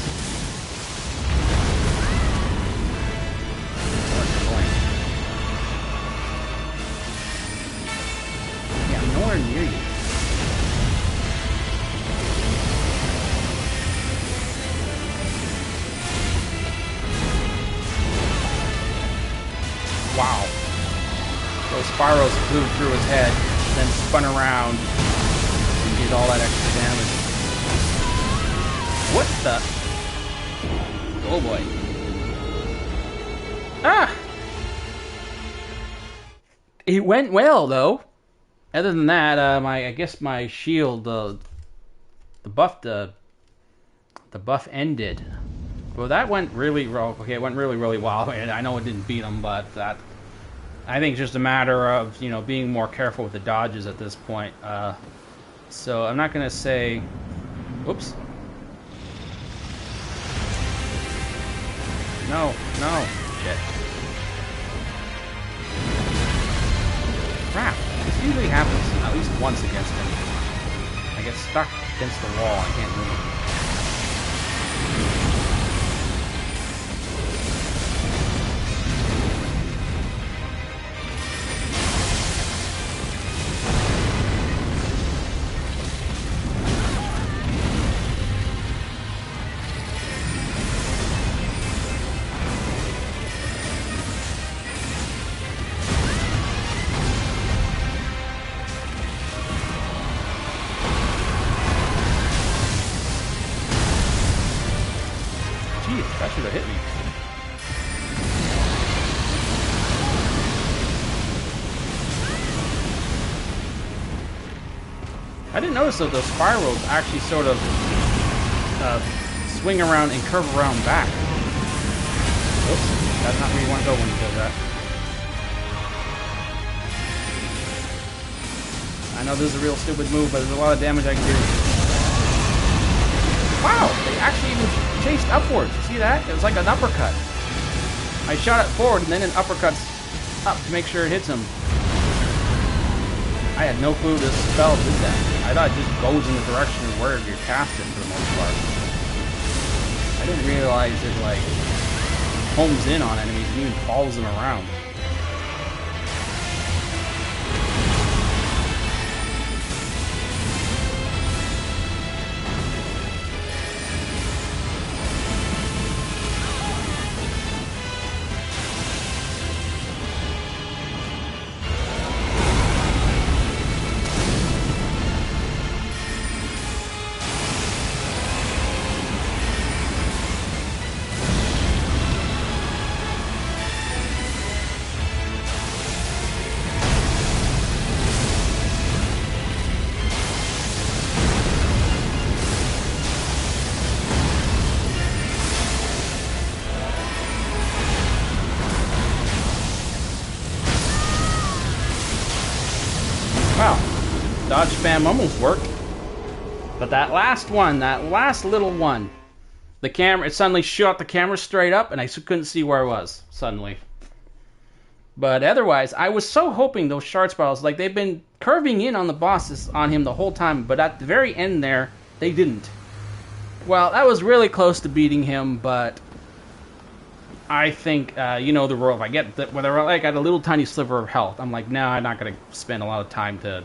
Yeah, I'm nowhere near you. Wow. Those spirals flew through his head, then spun around and did all that extra damage. What the? Oh boy. Ah! It went well though. Other than that, I guess my shield, the buff ended. Well, that went really well. Okay, it went really well. I know it didn't beat him, but that, I think it's just a matter of, you know, being more careful with the dodges at this point. So I'm not gonna say, oops. No, no, shit. Crap. This usually happens at least once against him. I get stuck against the wall. I can't move. That should have hit me. I didn't notice that those spirals actually sort of swing around and curve around back. Oops, that's not where you want to go when you do that. I know this is a real stupid move, but there's a lot of damage I can do. Wow, they actually even chased upwards. You see that? It was like an uppercut. I shot it forward and then an uppercut's up to make sure it hits him. I had no clue this spell did that. I thought it just goes in the direction of where you're casting for the most part. I didn't realize it like homes in on enemies and even follows them around. Wow, dodge spam almost worked. But that last one, that last little one, the camera, it suddenly shot the camera straight up and I couldn't see where I was, suddenly. But otherwise, I was so hoping those shard spirals, like they've been curving in on the bosses, on him the whole time, but at the very end there, they didn't. Well, that was really close to beating him, but I think, you know the rule, if I get, whether I got a little tiny sliver of health, I'm like, no, I'm not going to spend a lot of time to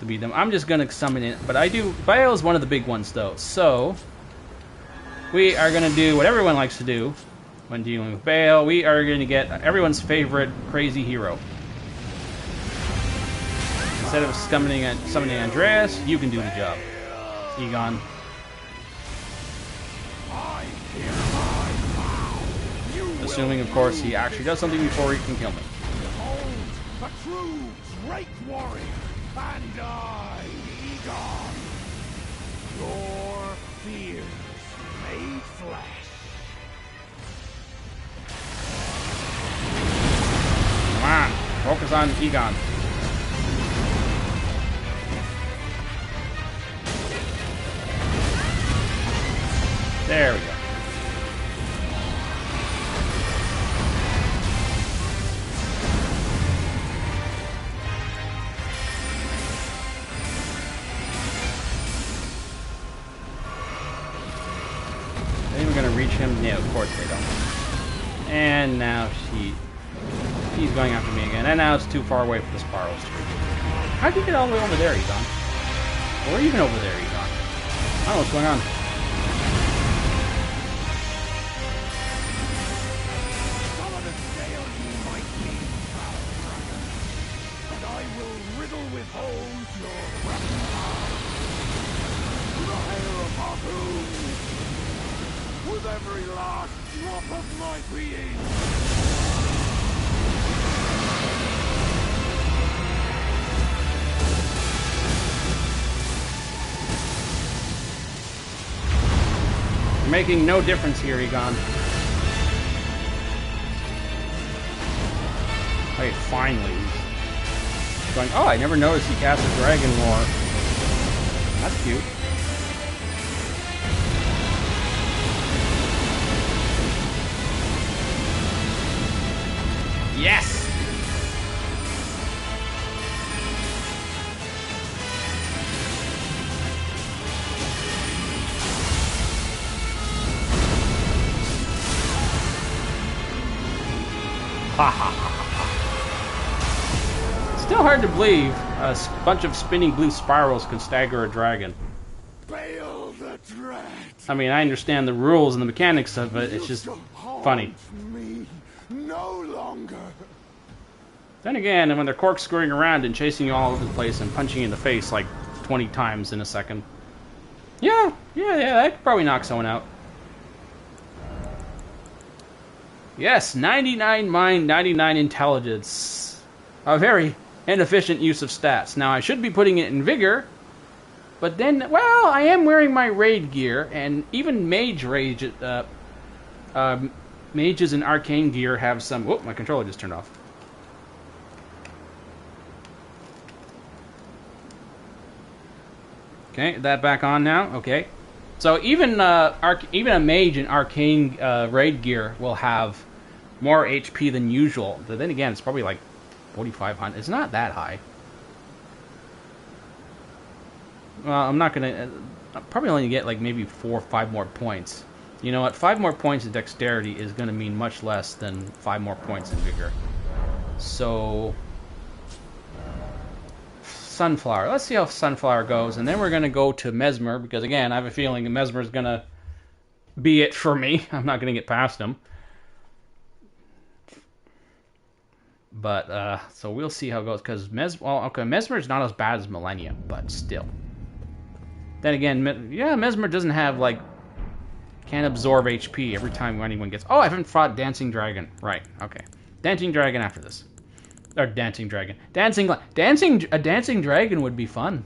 beat them. I'm just going to summon it, but I do, Baal is one of the big ones though, so we are going to do what everyone likes to do when dealing with Baal. We are going to get everyone's favorite crazy hero. Instead of summoning Andreas, you can do the job. Egon. Assuming, of course, he actually does something before he can kill me. Behold, a true great warrior, and I, Egon, your fears made flesh. Come on, focus on Egon. There we go. Gonna reach him? Yeah, of course they don't. And now he's going after me again. And now it's too far away for the spirals to reach. How'd you get all the way over there, Egon? Or even over there, Egon? I don't know what's going on. Some of the scale you might be proud, and I will riddle with holes your weapon to the hair of harpoons. With every last drop of my being. You're making no difference here, Egon. Hey, finally. He's going, oh, I never noticed he cast a Dragon War. That's cute. Yes! Ha ha ha ha. Still hard to believe a bunch of spinning blue spirals can stagger a dragon. Baal the Dread. I mean, I understand the rules and the mechanics of it, it's just funny. Me no longer. Then again, when they're corkscrewing around and chasing you all over the place and punching you in the face like 20 times in a second. Yeah, that could probably knock someone out. Yes, 99 mind, 99 intelligence. A very inefficient use of stats. Now, I should be putting it in vigor, but then, well, I am wearing my raid gear, and even mage rage, mages and arcane gear have some... Whoop, my controller just turned off. Okay, that back on now. Okay. So even even a mage in arcane raid gear will have more HP than usual. But then again, it's probably like 4,500. It's not that high. Well, I'm not gonna. I'm probably only get like maybe 4 or 5 more points. You know what? 5 more points of dexterity is gonna mean much less than 5 more points in vigor. So, Sunflower. Let's see how Sunflower goes, and then we're gonna go to Mesmer because again, I have a feeling Mesmer is gonna be it for me. I'm not gonna get past him. But so we'll see how it goes because Mesmer is not as bad as Millennium, but still. Then again, yeah, Mesmer doesn't have like can't absorb HP every time anyone gets. Oh, I haven't fought Dancing Dragon. Right. Okay. Dancing Dragon after this. Or Dancing Dragon. A Dancing Dragon would be fun,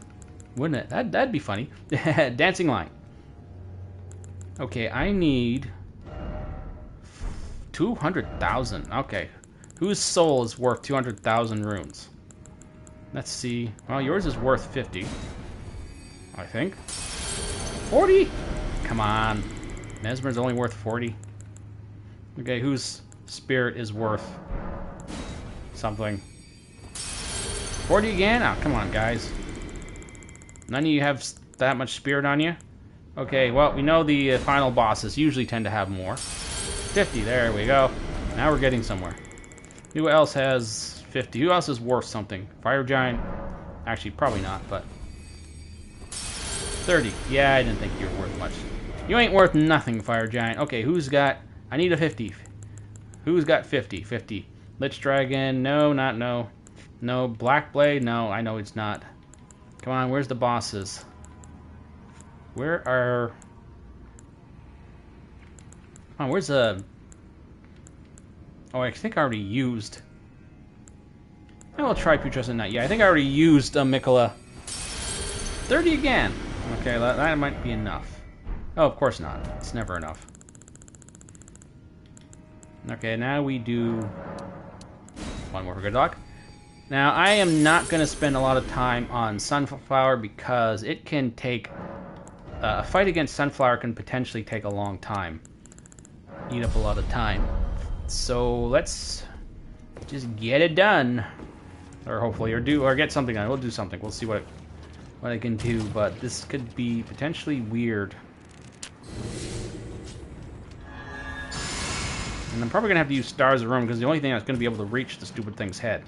wouldn't it? That'd be funny. Dancing Lion. Okay, I need 200,000. Okay. Whose soul is worth 200,000 runes? Let's see. Well, yours is worth 50. I think. 40? Come on. Mesmer's only worth 40. Okay, whose spirit is worth something? 40 again? Oh, come on, guys. None of you have that much spirit on you? Okay, well, we know the final bosses usually tend to have more. 50, there we go. Now we're getting somewhere. Who else has 50? Who else is worth something? Fire Giant? Actually, probably not, but... 30. Yeah, I didn't think you were worth much. You ain't worth nothing, Fire Giant. Okay, who's got... I need a 50. Who's got 50? 50. Lich Dragon? No, not no. No. Black Blade? No, I know it's not. Come on, where's the bosses? Where are... Oh, where's the... Oh, I think I already used... I will try Putrescent Knight. Yeah, I think I already used Mikola. 30 again. Okay, that might be enough. Oh, of course not. It's never enough. Okay, now we do... one more for good luck. Now, I am not going to spend a lot of time on Sunflower because it can take... a fight against Sunflower can potentially take a long time. Eat up a lot of time. So let's just get it done, or hopefully, or get something done. We'll do something. We'll see what I can do, but this could be potentially weird. And I'm probably gonna have to use Stars of Rome because the only thing that's gonna be able to reach the stupid thing's head.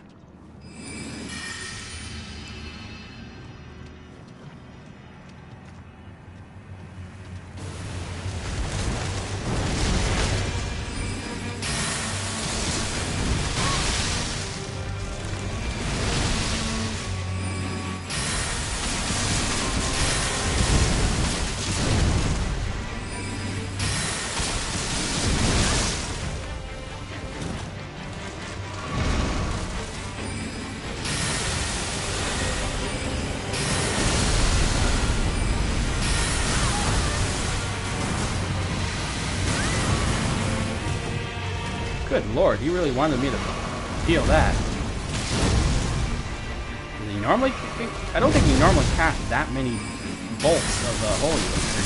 Good lord, he really wanted me to feel that. Does he normally... I don't think he normally casts that many bolts of Holy Elixir.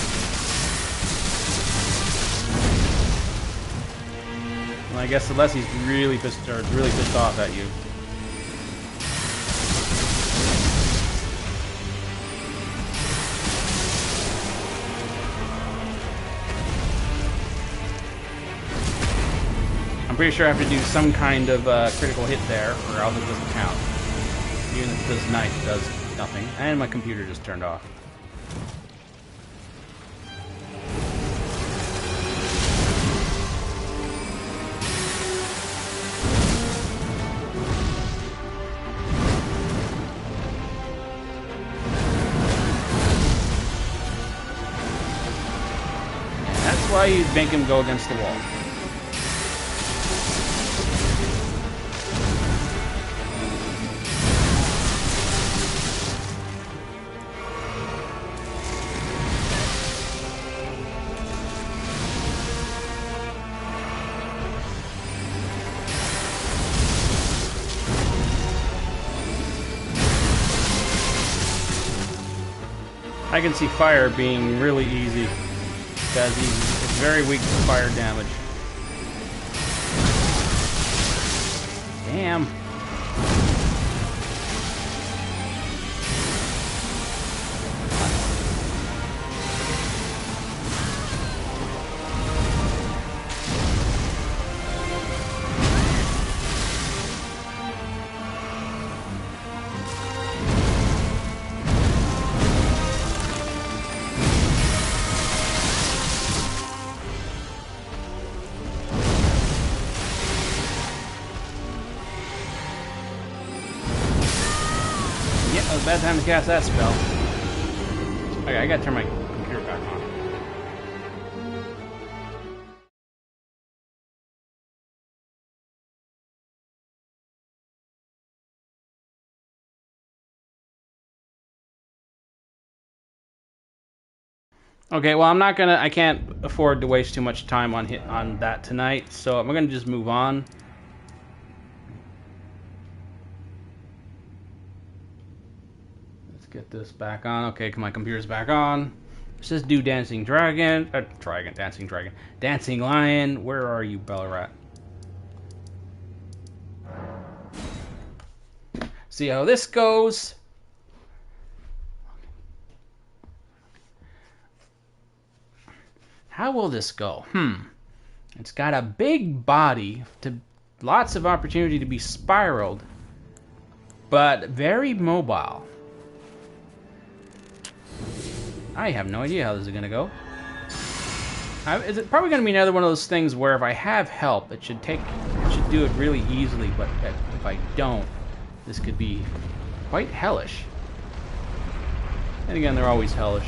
Well, I guess unless he's really pissed off at you. I'm pretty sure I have to do some kind of critical hit there, or else it doesn't count. Even if this knife does nothing. And my computer just turned off. And that's why you make him go against the wall. I can see fire being really easy. because it's very weak to fire damage. Damn. Bad time to cast that spell. Okay, I gotta turn my computer back on. Okay, well I can't afford to waste too much time on that tonight, so I'm gonna just move on. Get this back on. Okay, my computer's back on. Let's just do Dancing Dragon. Dancing Lion. Where are you, Ballarat? See how this goes. How will this go? It's got a big body, lots of opportunity to be spiraled, but very mobile. I have no idea how this is going to go. It's probably going to be another one of those things where if I have help, it should do it really easily, but if I don't, this could be quite hellish. And again, they're always hellish.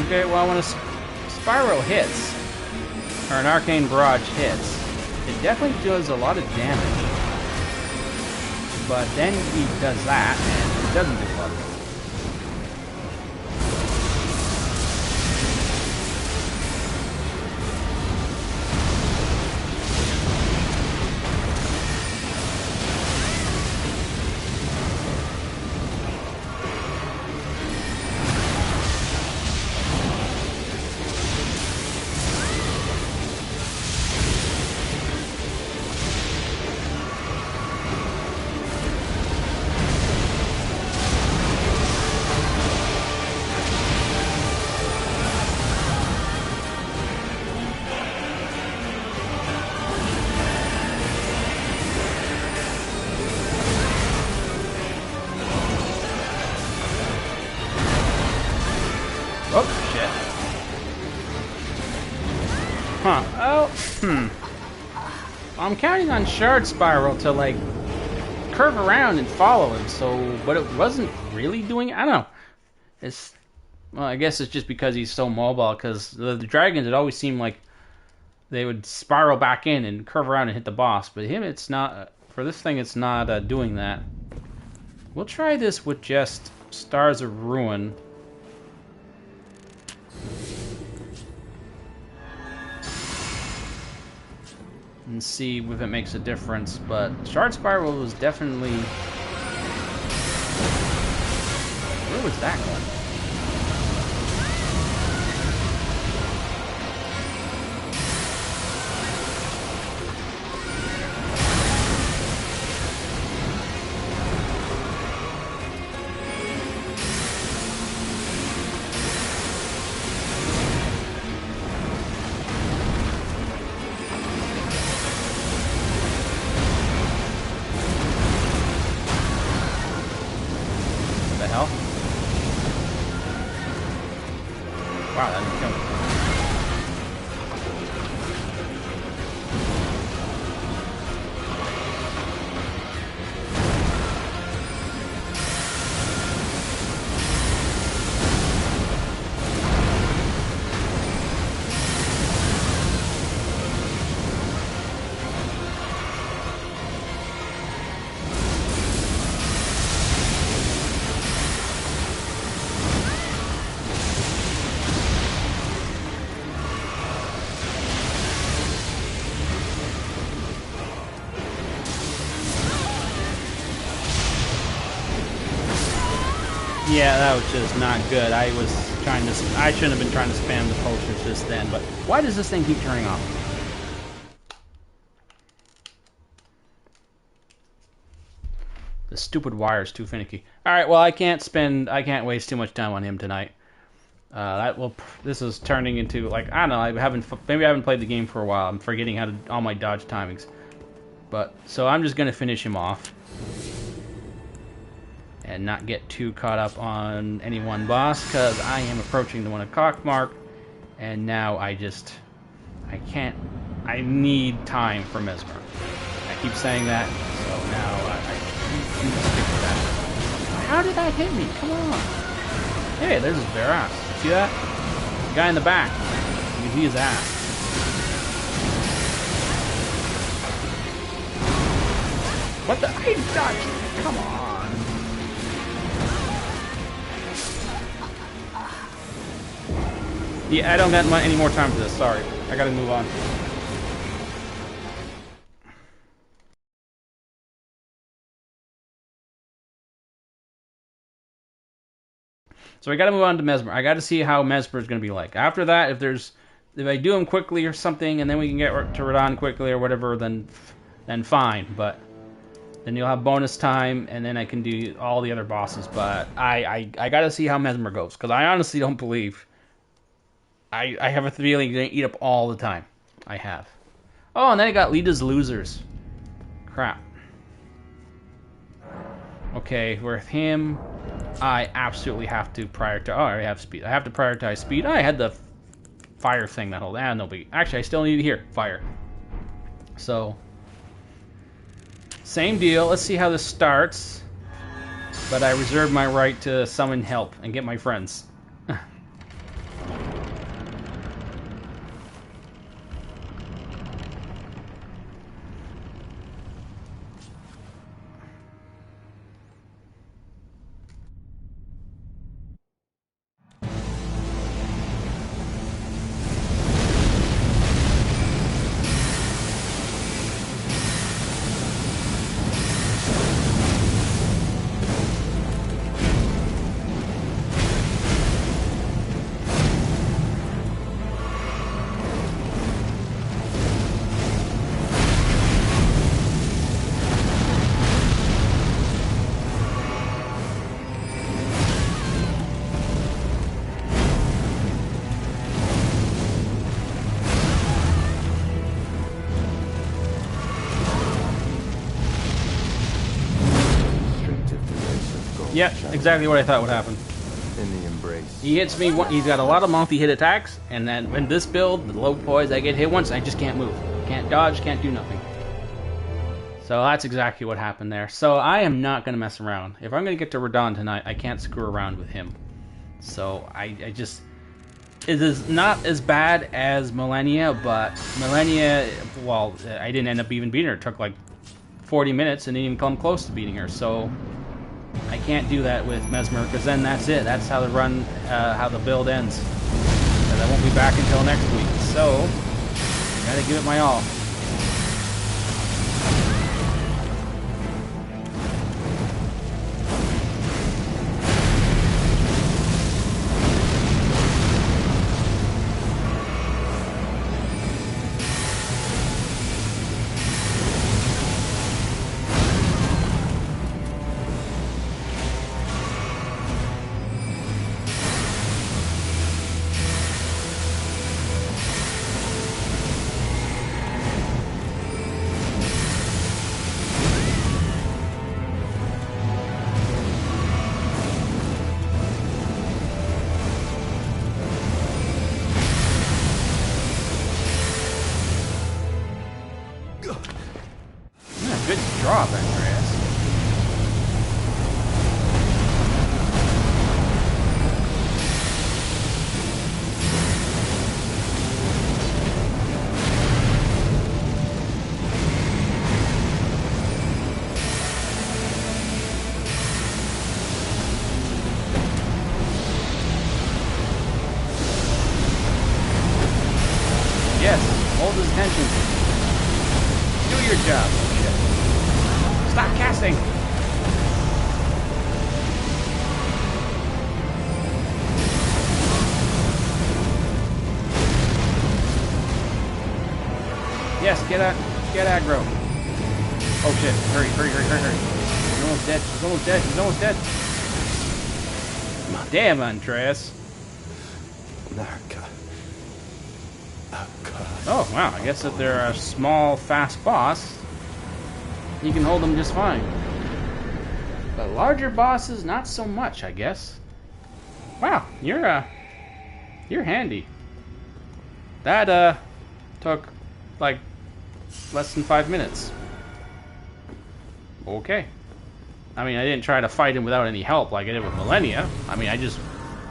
Okay, well, when a spiral hits, or an arcane barrage hits, it definitely does a lot of damage. But then he does that, and it doesn't do a lot of damage. I'm counting on Shard Spiral to, like, curve around and follow him, so, but it wasn't really doing, I don't know. Well, I guess it's just because he's so mobile, because the dragons, it always seemed like they would spiral back in and curve around and hit the boss, but him, it's not, for this thing, it's not doing that. We'll try this with just Stars of Ruin. And see if it makes a difference, but Shard Spiral was definitely... Where was that going? Wow, that didn't kill me. Yeah, that was just not good. I shouldn't have been trying to spam the posters just then, but why does this thing keep turning off? The stupid wire's too finicky. Alright, well, I can't waste too much time on him tonight. This is turning into, like, I don't know, maybe I haven't played the game for a while. I'm forgetting all my dodge timings. But, so I'm just gonna finish him off. And not get too caught up on any one boss, because I am approaching the 1 o'clock mark, and now I need time for Mesmer. I keep saying that, so now I need to stick with that. How did that hit me? Come on. Hey, there's his bare ass. See that? The guy in the back. You can see his ass. What the? I dodged. Come on. Yeah, I don't got any more time for this. Sorry. I gotta move on. So I gotta move on to Mesmer. I gotta see how Mesmer is gonna be like. After that, if I do him quickly or something, and then we can get to Radahn quickly or whatever, then fine. But then you'll have bonus time, and then I can do all the other bosses. But I gotta see how Mesmer goes, because I honestly don't believe. I have a feeling you're gonna eat up all the time. I have. Oh, and then I got Lita's Losers. Crap. Okay, with him, I absolutely have to prioritize. Oh, I already have speed. I have to prioritize speed. I had the fire thing that whole. No big. Actually, I still need to hear fire. So, same deal. Let's see how this starts. But I reserve my right to summon help and get my friends. Yeah, exactly what I thought would happen. In the embrace. He hits me. He's got a lot of multi-hit attacks, and then in this build, the low poise, I get hit once, I just can't move, can't dodge, can't do nothing. So that's exactly what happened there. So I am not going to mess around. If I'm going to get to Radahn tonight, I can't screw around with him. So I just... It is not as bad as Millennia, but Millennia, well, I didn't end up even beating her. It took like 40 minutes and didn't even come close to beating her. So I can't do that with Mesmer, because then that's it. That's how how the build ends. And I won't be back until next week. So I gotta give it my all. Good drop, Andreas. Yes, hold his attention. Do your job. Stop casting! Get aggro. Oh shit, hurry. He's almost dead. He's almost dead. Damn, Andreas. Oh, wow, I guess if they're a small, fast boss, you can hold them just fine. But larger bosses, not so much, I guess. Wow, you're handy. That, took, like, less than 5 minutes. Okay. I mean, I didn't try to fight him without any help like I did with Millennia. I mean, I just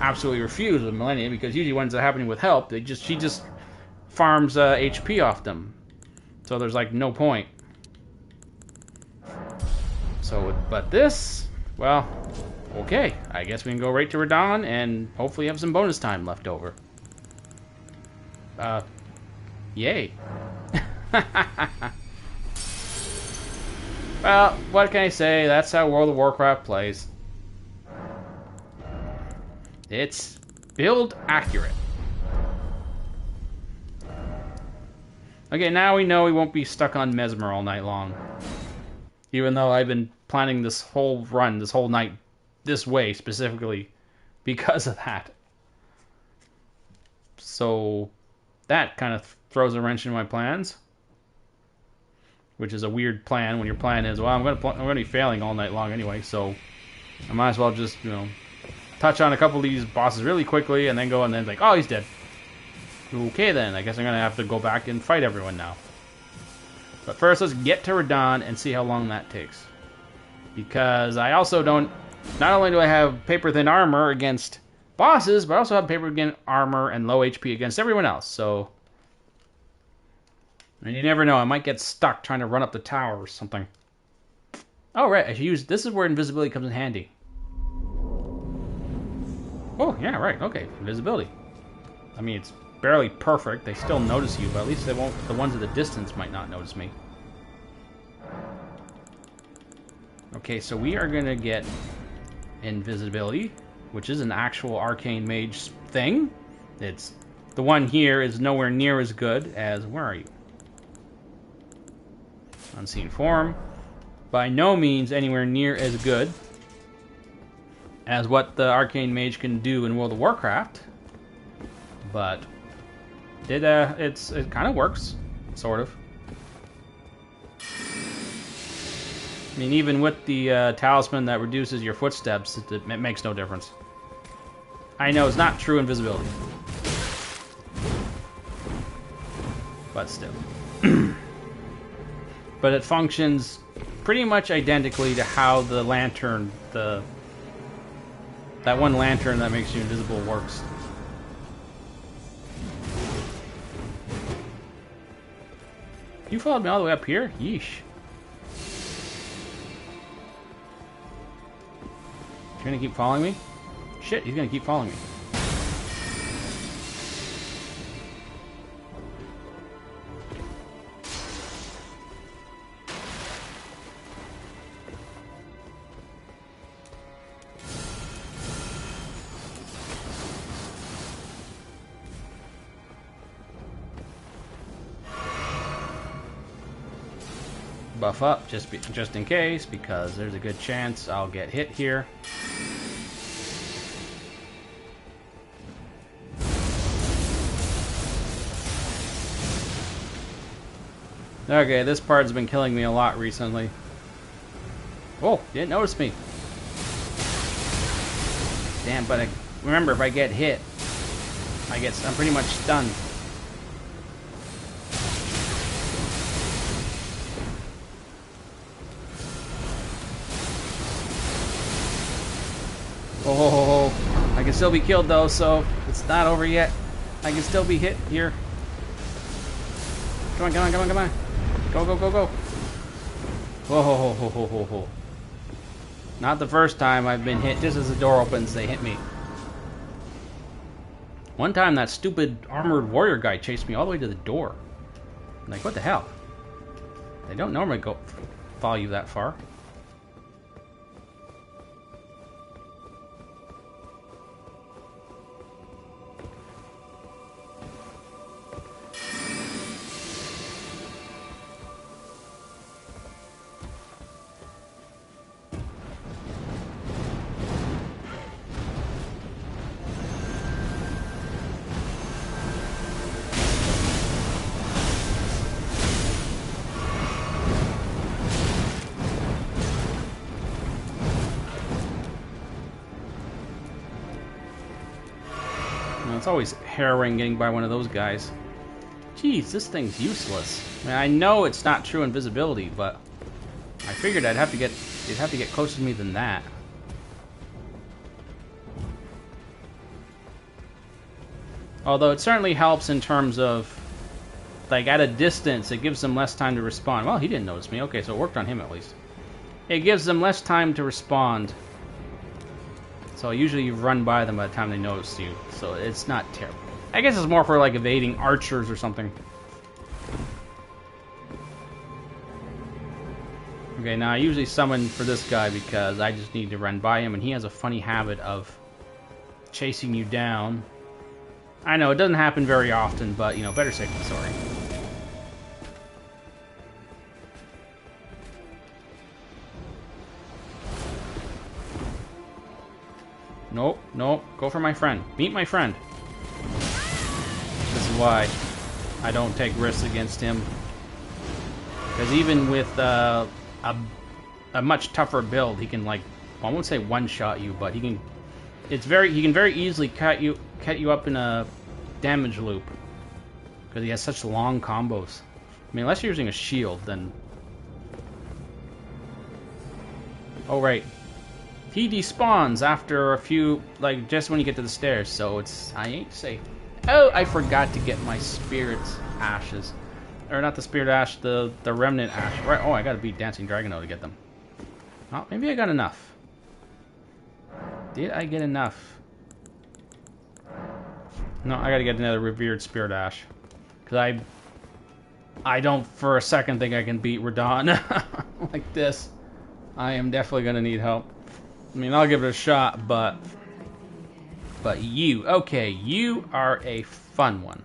absolutely refused with Millennia, because usually when it's happening with help, she just farms HP off them. So there's, like, no point. So, but this, well, okay. I guess we can go right to Radahn and hopefully have some bonus time left over. Yay. Well, what can I say? That's how World of Warcraft plays. It's build accurate. Okay, now we know we won't be stuck on Mesmer all night long. Even though I've been planning this whole run, this whole night, this way specifically because of that. So that kind of throws a wrench in my plans. Which is a weird plan when your plan is, well, I'm going to be failing all night long anyway, so I might as well just, touch on a couple of these bosses really quickly and then go and then like, oh, he's dead. Okay then, I guess I'm going to have to go back and fight everyone now. But first, let's get to Radahn and see how long that takes. Because I also don't, not only do I have paper-thin armor against bosses, but I also have paper-thin armor and low HP against everyone else, so... And you never know, I might get stuck trying to run up the tower or something. Oh, right, I should use... This is where invisibility comes in handy. Oh, yeah, right, okay, invisibility. I mean, it's barely perfect. They still notice you, but at least they won't... The ones at the distance might not notice me. Okay, so we are going to get invisibility, which is an actual Arcane Mage thing. It's... The one here is nowhere near as good as... Where are you? Unseen form. By no means anywhere near as good as what the Arcane Mage can do in World of Warcraft, but it kind of works, sort of. I mean, even with the talisman that reduces your footsteps, it makes no difference. I know it's not true invisibility, but still. But it functions pretty much identically to how the lantern, that one lantern that makes you invisible works. You followed me all the way up here? Yeesh. You're gonna keep following me? Shit, he's gonna keep following me. Buff up just in case, because there's a good chance I'll get hit here. Okay, this part's been killing me a lot recently. Oh, didn't notice me. Damn, but remember, if I get hit, I'm pretty much stunned. Oh, I can still be killed though, so it's not over yet. I can still be hit here. Come on, come on, come on, come on. Go, go, go, go. Whoa, ho, ho, ho, ho, ho, ho. Not the first time I've been hit. Just as the door opens, they hit me. One time that stupid armored warrior guy chased me all the way to the door. I'm like, what the hell? They don't normally follow you that far. You know, it's always harrowing getting by one of those guys. Jeez, this thing's useless. I mean, I know it's not true invisibility, but I figured it'd have to get closer to me than that. Although it certainly helps in terms of, like, at a distance, it gives them less time to respond. Well, he didn't notice me. Okay, so it worked on him at least. It gives them less time to respond. So usually you run by them by the time they notice you. So it's not terrible. I guess it's more for, like, evading archers or something. Okay, now I usually summon for this guy because I just need to run by him, and he has a funny habit of chasing you down. I know, it doesn't happen very often, but, you know, better safe than sorry. Nope, nope, go for my friend. Meet my friend. This is why I don't take risks against him. Because even with a much tougher build, he can, like, well, I won't say one-shot you, but he can very easily cut you up in a damage loop. Because he has such long combos. I mean, unless you're using a shield, then... Oh, right. He despawns after a few, like, just when you get to the stairs, so it's... I ain't safe. Oh, I forgot to get my spirit's ashes. Or not the spirit ash, the remnant ash. Right, oh, I gotta beat Dancing Dragon to get them. Oh, maybe I got enough. Did I get enough? No, I gotta get another revered spirit ash. Because I don't for a second think I can beat Radon like this. I am definitely gonna need help. I mean, I'll give it a shot, but you, okay, you are a fun one.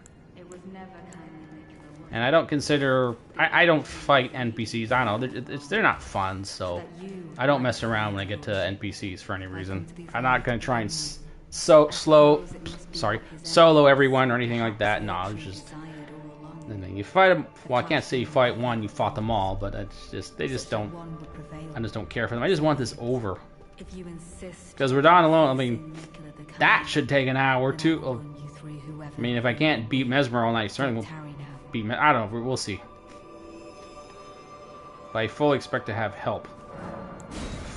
And I don't consider, I don't fight NPCs. I don't know, they're not fun, so I don't mess around when I get to NPCs for any reason. I'm not gonna try and solo everyone or anything like that. No, it's just, and then you fight them. Well, I can't say you fight one, you fought them all, but it's just, I just don't care for them. I just want this over. Because Radon alone, I mean, that should take an hour or two. I mean, if I can't beat Mesmer all night, certainly will beat I don't know, we'll see. But I fully expect to have help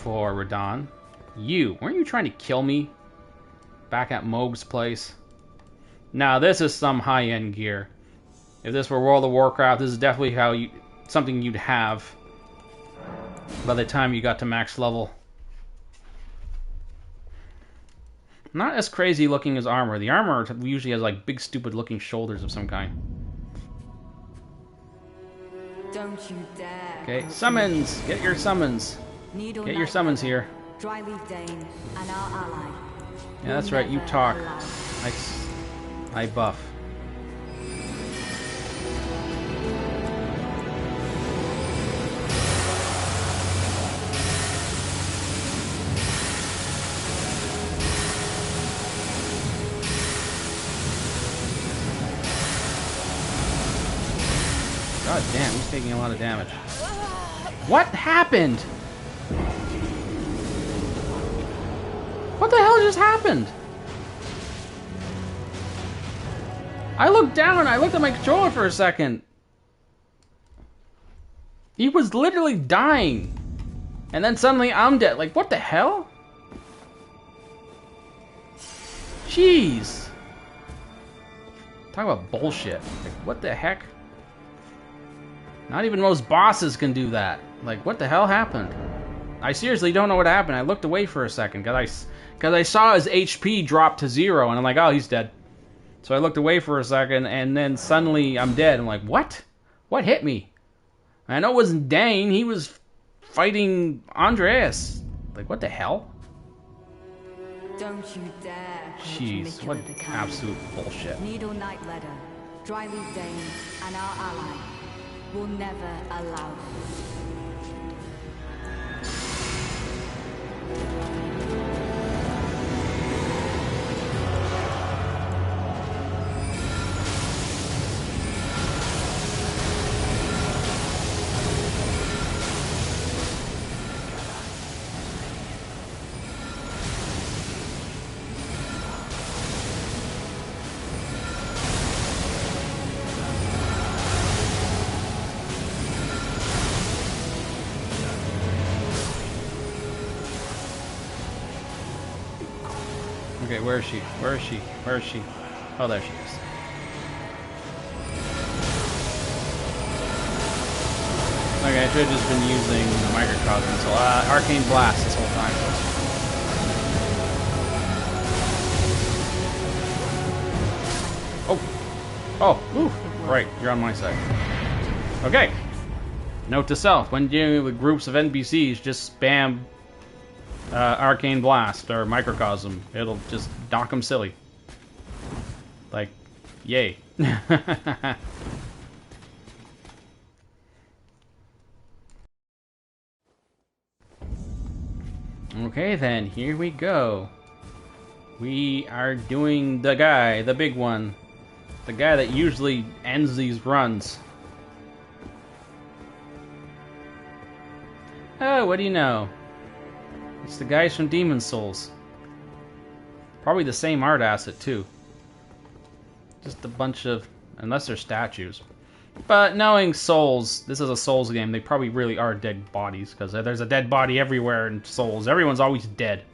for Radon. Weren't you trying to kill me back at Moog's place? Now, this is some high-end gear. If this were World of Warcraft, this is definitely something you'd have by the time you got to max level. Not as crazy looking as armor. The armor usually has like big stupid looking shoulders of some kind. Don't you dare. Okay, summons! Get your summons. Get your summons here. Dryleaf Dane and our ally. Yeah, that's right, you talk. I buff. God damn, he's taking a lot of damage. What happened? What the hell just happened? I looked down, I looked at my controller for a second. He was literally dying. And then suddenly I'm dead. Like, what the hell? Jeez. Talk about bullshit. Like, what the heck? Not even most bosses can do that. Like, what the hell happened? I seriously don't know what happened. I looked away for a second because I saw his HP drop to 0, and I'm like, oh, he's dead. So I looked away for a second, and then suddenly I'm dead. I'm like, what? What hit me? I know it wasn't Dane. He was fighting Andreas. Like, what the hell? Don't you dare. Jeez, what absolute bullshit. Needle Knight Ledder, Dryleaf Dane, and our ally will never allow this. Okay, where is she? Where is she? Where is she? Oh, there she is. Okay, I should have just been using the microcosm. So, Arcane Blast this whole time. Oh! Oh! Ooh! Right, you're on my side. Okay! Note to self, when dealing with groups of NPCs, just spam Arcane Blast or Microcosm. It'll just knock them silly. Like, yay. Okay then, here we go. We are doing the guy, the big one. The guy that usually ends these runs. Oh, what do you know? It's the guys from Demon Souls. Probably the same art asset, too. Just a bunch of... unless they're statues. But knowing Souls, this is a Souls game, they probably really are dead bodies, because there's a dead body everywhere in Souls. Everyone's always dead.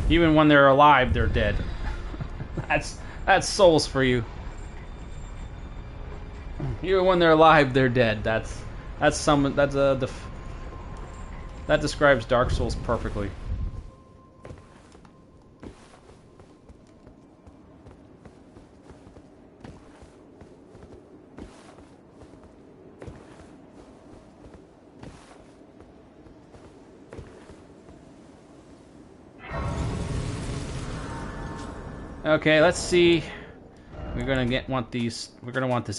Even when they're alive, they're dead. That's Souls for you. Even when they're alive, they're dead. That describes Dark Souls perfectly. Okay, let's see. We're gonna want this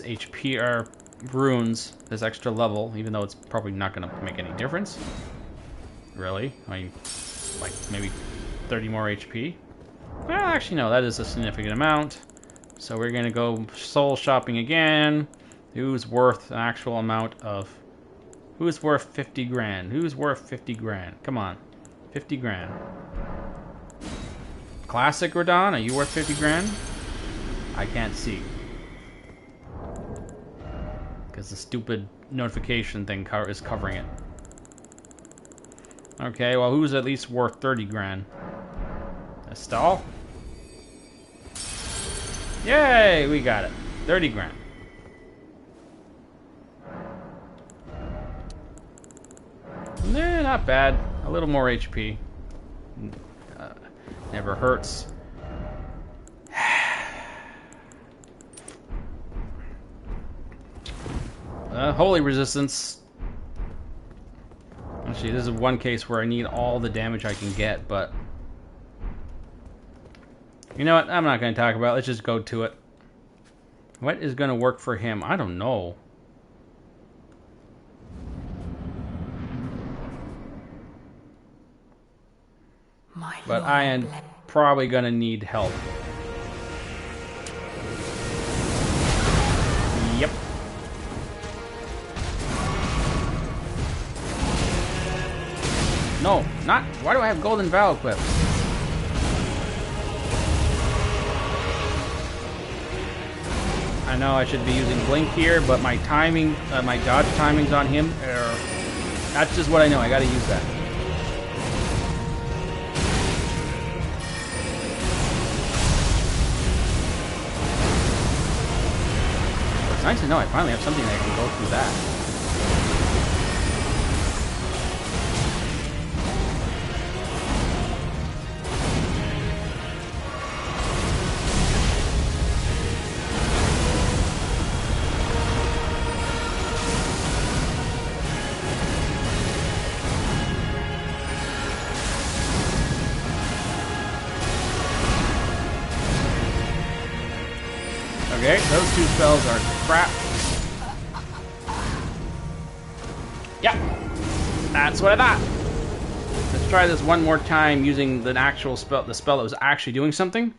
HPR runes, this extra level, even though it's probably not gonna make any difference. Really? I mean, like maybe 30 more HP? Well, actually no, that is a significant amount. So we're gonna go soul shopping again. Who's worth an actual amount of... who's worth 50 grand? Who's worth 50 grand? Come on. 50 grand. Classic Radon, are you worth 50 grand? I can't see. Because the stupid notification thing is covering it. Okay, well, who's at least worth 30 grand? Estelle? Yay, we got it. 30 grand. Nah, not bad. A little more HP. Never hurts. Holy resistance. Actually, this is one case where I need all the damage I can get, but... you know what? I'm not going to talk about it. Let's just go to it. What is going to work for him? I don't know. But I am probably going to need help. Yep. No, not... why do I have Golden Vow equipped? I know I should be using Blink here, but my timing, my dodge timings on him, that's just what I know. I gotta use that. It's nice to know I finally have something that can go through that. Okay, those two spells are crap. Yeah, that's what I thought. Let's try this one more time using the actual spell, the spell that was actually doing something.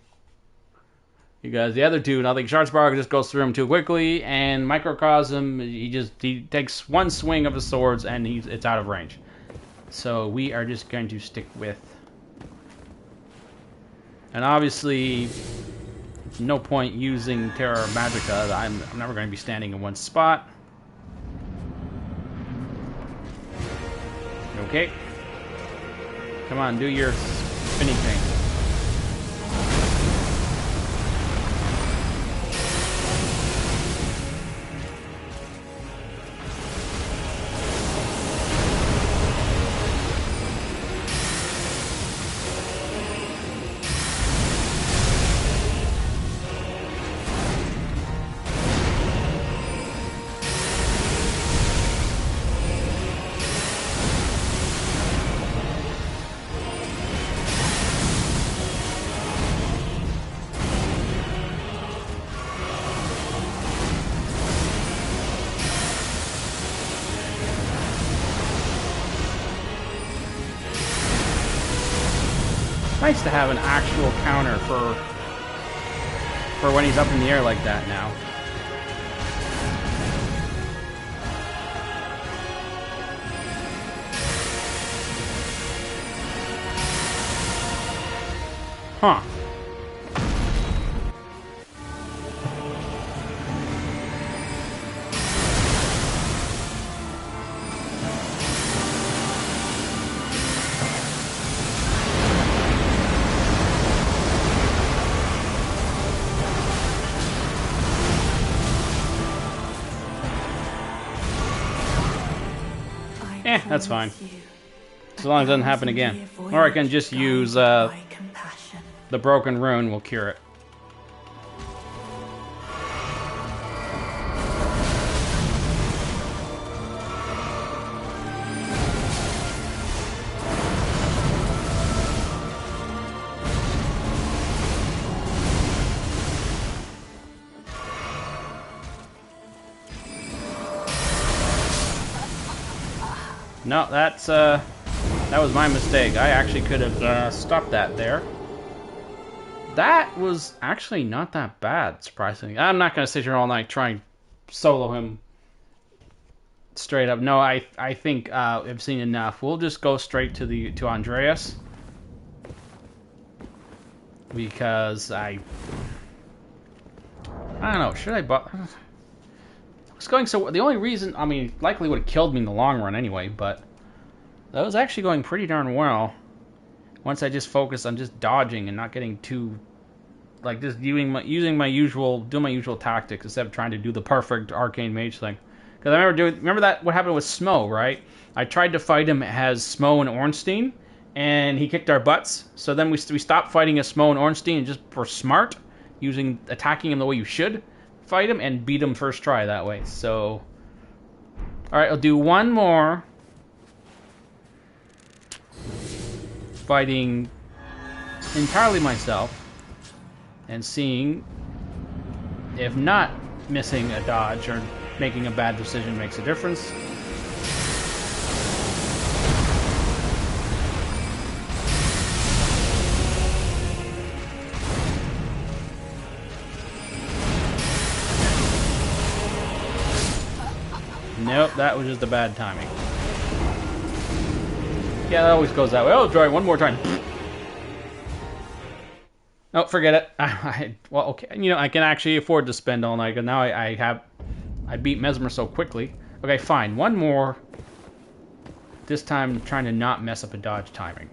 Because the other two, nothing. Shardspark just goes through him too quickly, and Microcosm, he takes one swing of his swords and it's out of range. So we are just going to stick with. And obviously, no point using Terra Magica. I'm never going to be standing in one spot. Okay. Come on, do your spinning thing. nice to have an actual counter for when he's up in the air like that now. Huh. That's fine. As long as it doesn't happen again. Or I can just use the broken rune will cure it. No, that was my mistake. I actually could have stopped that there. That was actually not that bad, surprisingly. I'm not going to sit here all night trying to solo him straight up. No, I think I've seen enough. We'll just go straight to Andreas. Because I don't know, should I it's going so. The only reason, I mean, likely would have killed me in the long run anyway, but that was actually going pretty darn well. Once I just focused on just dodging and not getting too, like, just doing my usual tactics instead of trying to do the perfect arcane mage thing. Because I remember that what happened with Smo, right? I tried to fight him as Smo and Ornstein, and he kicked our butts. So then we stopped fighting as Smo and Ornstein and just were smart, attacking him the way you should fight him, and beat him first try that way. So, alright, I'll do one more. Fighting entirely myself, and seeing if not missing a dodge or making a bad decision makes a difference. Nope, that was just a bad timing. Yeah, that always goes that way. Oh, try one more time. No, forget it. Well, okay. You know, I can actually afford to spend all night. And now I beat Mesmer so quickly. Okay, fine. One more. This time, trying to not mess up a dodge timing.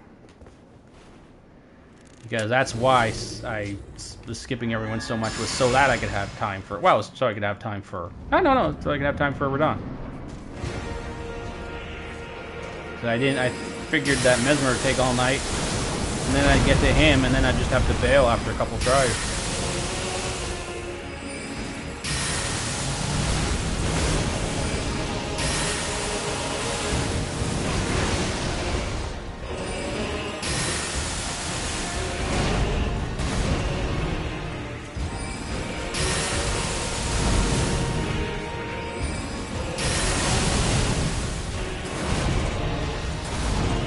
Because that's why I was skipping everyone so much, was so that I could have time for. Well, so I could have time for. No, so I could have time for Radon. So I figured that Mesmer would take all night, and then I'd get to him, and then I'd just have to bail after a couple tries.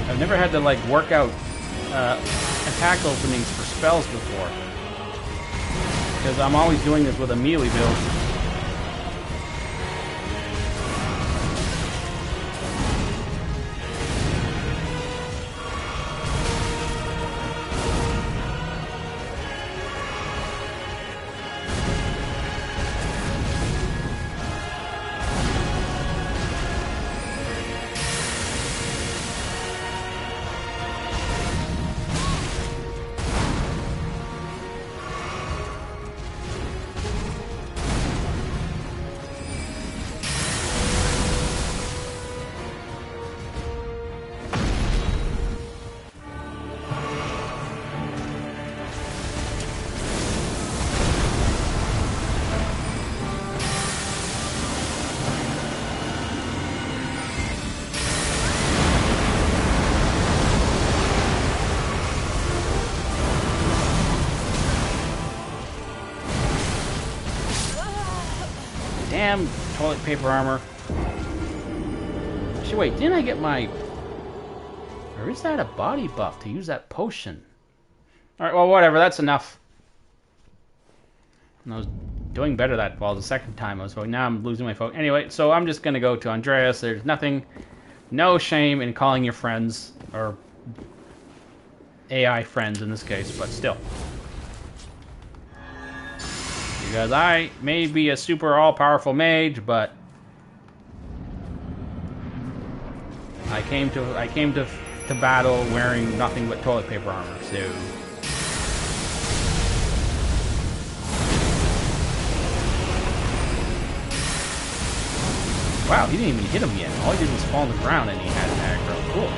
I've never had to like work out attack openings for spells before, because I'm always doing this with a melee build. Damn toilet paper armor. Actually, wait, didn't I get my... Or is that a body buff to use that potion? Alright, well, whatever. That's enough. And I was doing better that the second time I was going. Now I'm losing my focus. Anyway, so I'm just going to go to Andreas. There's no shame in calling your friends, or AI friends in this case, but still. Because I may be a super all-powerful mage, but I came to battle wearing nothing but toilet paper armor, so... Wow, he didn't even hit him yet. All he did was fall on the ground and he had an aggro. Cool.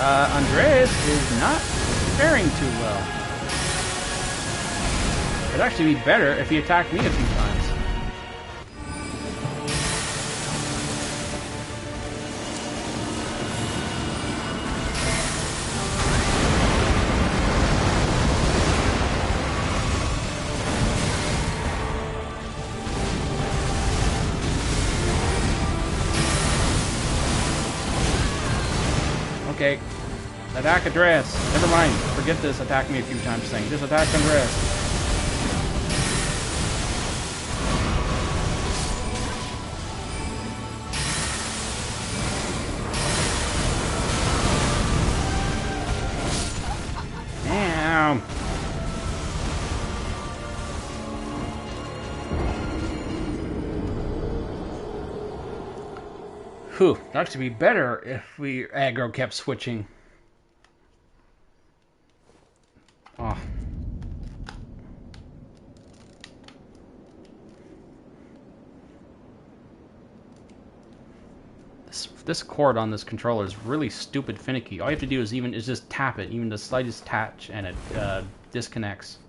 Andreas is not faring too well. It'd actually be better if he attacked me a few times. Okay. Attack Andreas. Never mind. Forget this attack me a few times thing. Just attack Andreas. Damn. Whew. It'd actually be better if we aggro kept switching. Oh. This cord on this controller is really stupid finicky. All you have to do is just tap it, even the slightest touch, and it disconnects.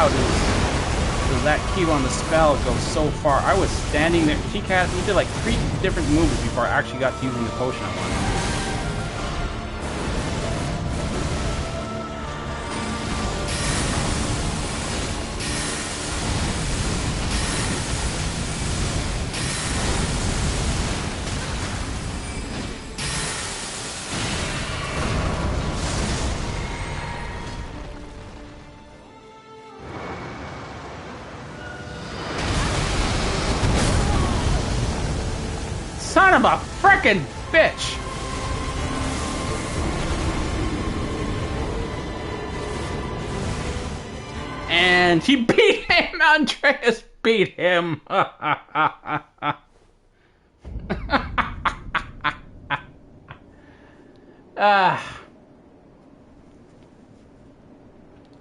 Does that Q on the spell go so far? I was standing there. He did like 3 different moves before I actually got to using the potion I wanted. Son of a frickin' bitch! And he beat him! Andreas beat him!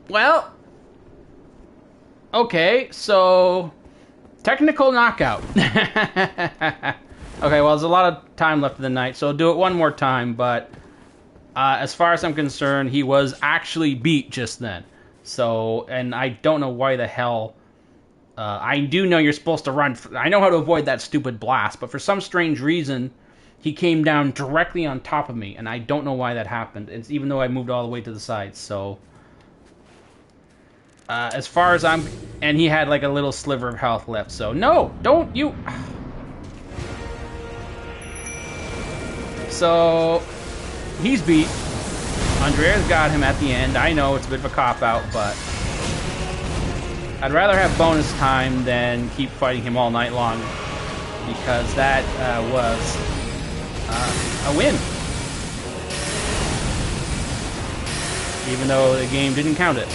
Well... Okay, so... Technical knockout. Okay, well, there's a lot of time left in the night, so I'll do it one more time, but as far as I'm concerned, he was actually beat just then. So, and I don't know why the hell... I do know you're supposed to run... I know how to avoid that stupid blast, but for some strange reason, he came down directly on top of me, and I don't know why that happened, even though I moved all the way to the side, so... as far as I'm... And he had like a little sliver of health left, so... No! Don't you... So... He's beat. Andrea's got him at the end. I know it's a bit of a cop-out, but... I'd rather have bonus time than keep fighting him all night long. Because that was a win. Even though the game didn't count it.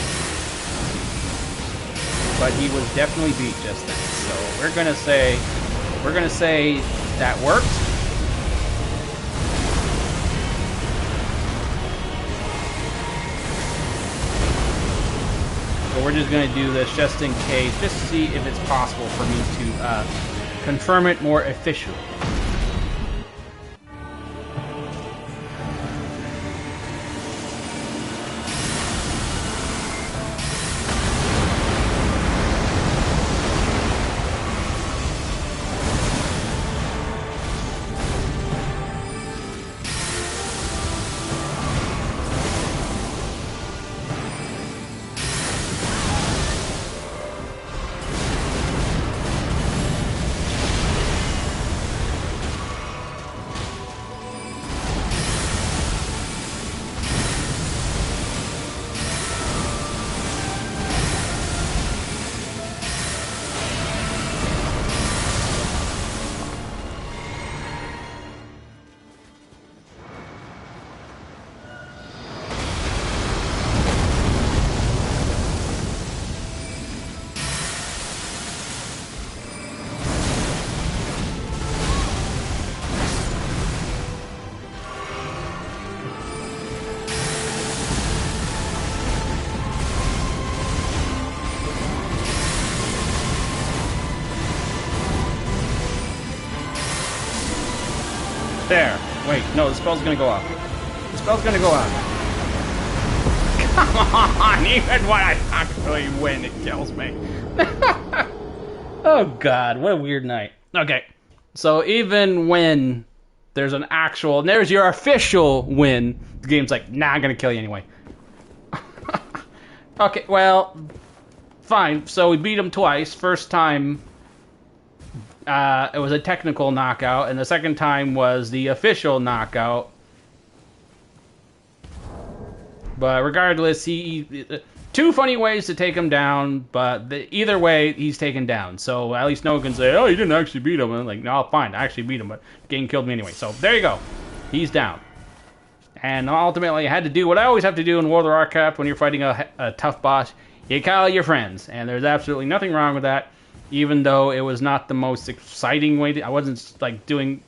But he was definitely beat just then. So we're gonna say that worked. So we're just gonna do this just in case, just to see if it's possible for me to confirm it more officially. There. Wait, no, the spell's gonna go off. The spell's gonna go off. Come on! Even when I actually win, it kills me. Oh god, what a weird night. Okay, so even when there's an actual... There's your official win, the game's like, nah, I'm gonna kill you anyway. Okay, well, fine. So we beat him twice. First time... it was a technical knockout, and the second time was the official knockout. But regardless, two funny ways to take him down, but either way, he's taken down. So at least no one can say, oh, you didn't actually beat him. And I'm like, no, fine, I actually beat him, but the game killed me anyway. So there you go. He's down. And ultimately, I had to do what I always have to do in World of Warcraft when you're fighting a tough boss. You call your friends, and there's absolutely nothing wrong with that. Even though it was not the most exciting way to... I wasn't, like, doing...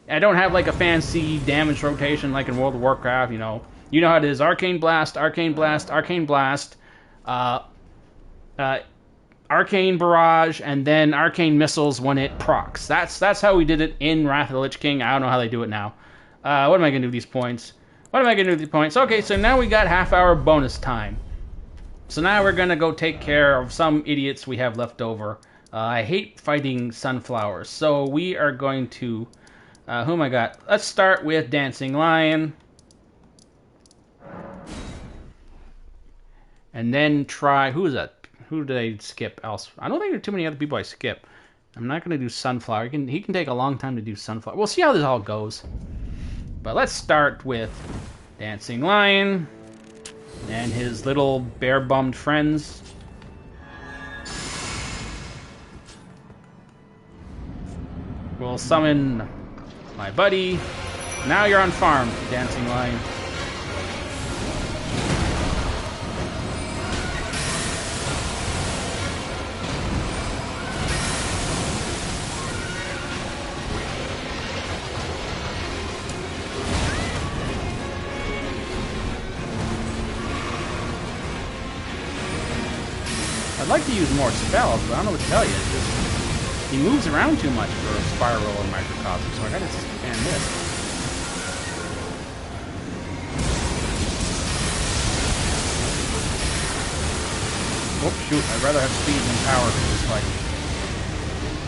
I don't have, like, a fancy damage rotation like in World of Warcraft, you know. You know how it is. Arcane Blast, Arcane Blast, Arcane Blast, Arcane Barrage, and then Arcane Missiles when it procs. That's how we did it in Wrath of the Lich King. I don't know how they do it now. What am I going to do with these points? Okay, so now we got half-hour bonus time. So now we're going to go take care of some idiots we have left over. I hate fighting sunflowers, so we are going to... who am I got? Let's start with Dancing Lion. And then try... Who is that? Who did I skip else? I don't think there are too many other people I skip. I'm not going to do Sunflower. He can take a long time to do Sunflower. We'll see how this all goes. But let's start with Dancing Lion and his little bear-bummed friends. We'll summon my buddy. Now you're on farm, Dancing Lion. I'd like to use more spells, but I don't know what to tell you. It's just... He moves around too much for Spiral or Microcosm, so I gotta expand this. Oh shoot, I'd rather have speed than power for this fight.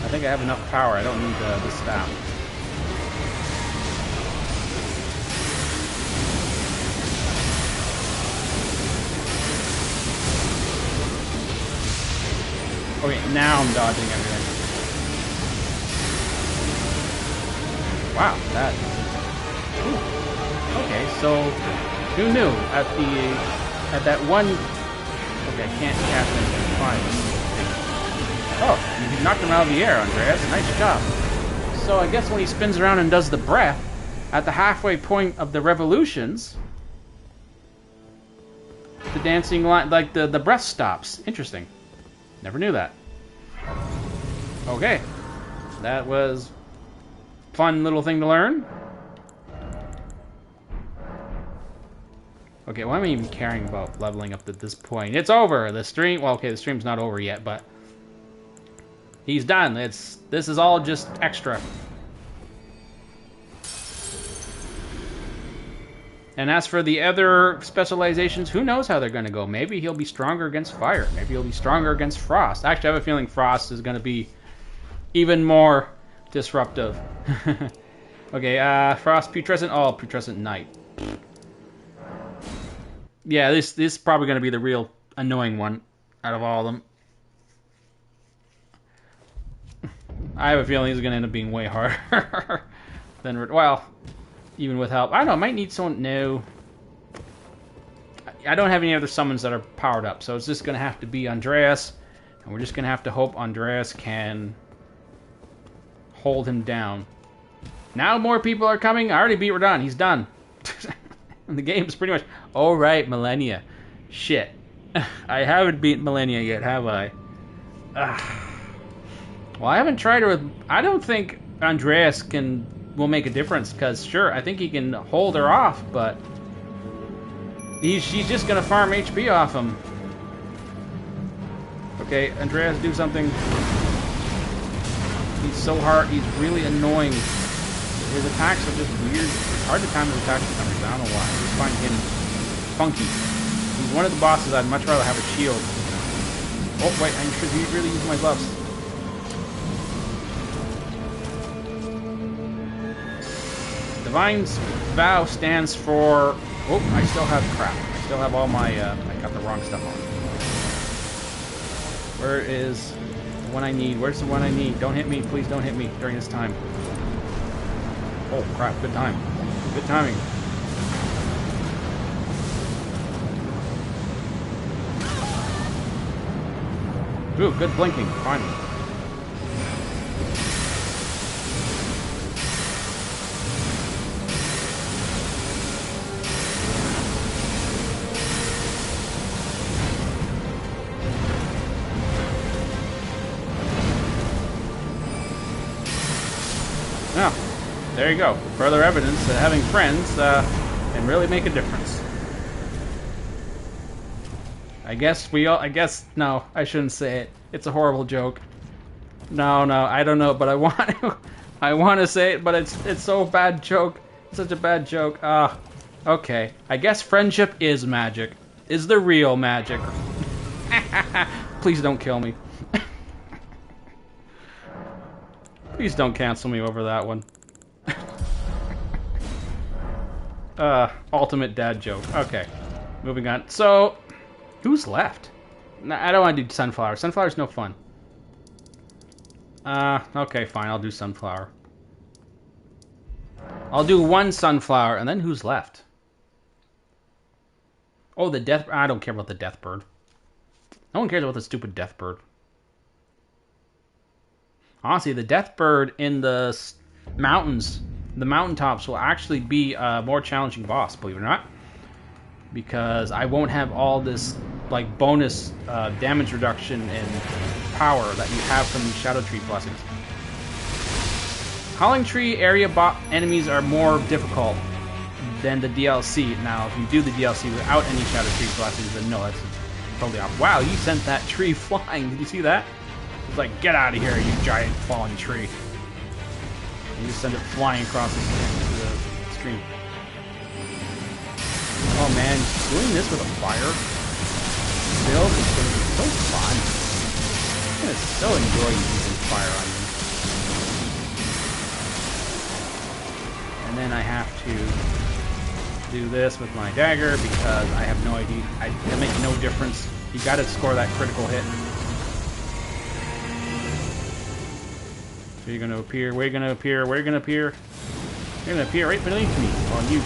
I think I have enough power, I don't need the staff. Okay, now I'm dodging everything. Wow, that... Ooh. Okay, so... Who knew? At that one... Okay, I can't cast anything. Fine. Oh, you knocked him out of the air, Andreas. Nice job. So I guess when he spins around and does the breath, at the halfway point of the revolutions, the dancing line, like the breath stops. Interesting. Never knew that. Okay. That was a fun little thing to learn. Okay, why am I even caring about leveling up at this point? It's over! The stream... Well, okay, the stream's not over yet, but... He's done. This is all just extra. And as for the other specializations, who knows how they're going to go. Maybe he'll be stronger against fire. Maybe he'll be stronger against frost. Actually, I have a feeling frost is going to be even more disruptive. Okay, frost, putrescent. Oh, putrescent knight. Yeah, this is probably going to be the real annoying one out of all of them. I have a feeling he's going to end up being way harder than... Well... Even with help. I don't know, I might need someone new. I don't have any other summons that are powered up, so it's just going to have to be Andreas. And we're just going to have to hope Andreas can hold him down. Now more people are coming. I already beat Radon. He's done. And the game's pretty much... Oh, right, Millennia. Shit. I haven't beaten Millennia yet, have I? Well, I haven't tried her with... I don't think Andreas will make a difference, because sure, I think he can hold her off, but she's just gonna farm HP off him. Okay, Andreas, do something. He's so hard, he's really annoying. His attacks are just weird. It's hard to time his attacks for some reason, I don't know why. I just find him funky. He's one of the bosses I'd much rather have a shield. Oh wait, I should really use my gloves. Divine's Vow stands for... Oh, I still have crap. I still have all my... I got the wrong stuff on. Where is the one I need? Where's the one I need? Don't hit me. Please don't hit me during this time. Oh, crap. Good time. Good timing. Ooh, good blinking. Finally. There you go. Further evidence that having friends can really make a difference. I guess no, I shouldn't say it. It's a horrible joke. No, I don't know, but I want to. I want to say it, but it's so bad joke. It's such a bad joke. Okay. I guess friendship is magic. Is the real magic. Please don't kill me. Please don't cancel me over that one. Ultimate dad joke. Okay, moving on. So, who's left? Nah, I don't want to do Sunflower. Sunflower's no fun. Okay, fine. I'll do Sunflower. I'll do one Sunflower, and then who's left? Oh, the Death... I don't care about the Deathbird. No one cares about the stupid Deathbird. Honestly, the Deathbird in the mountains... The mountaintops will actually be a more challenging boss, believe it or not. Because I won't have all this like bonus damage reduction and power that you have from the Shadow Tree blessings. Howling Tree area enemies are more difficult than the DLC. Now, if you do the DLC without any Shadow Tree blessings, then no, that's totally off. Wow, you sent that tree flying. Did you see that? It's like, get out of here, you giant fallen tree. And you just send it flying across the screen. Oh man, doing this with a fire build is going to be so fun. I'm going to so enjoy using fire on you. And then I have to do this with my dagger because I have no idea. It makes no difference. You got to score that critical hit. So you're going to appear. Where are you going to appear? Where are you going to appear? You're going to appear right beneath me while you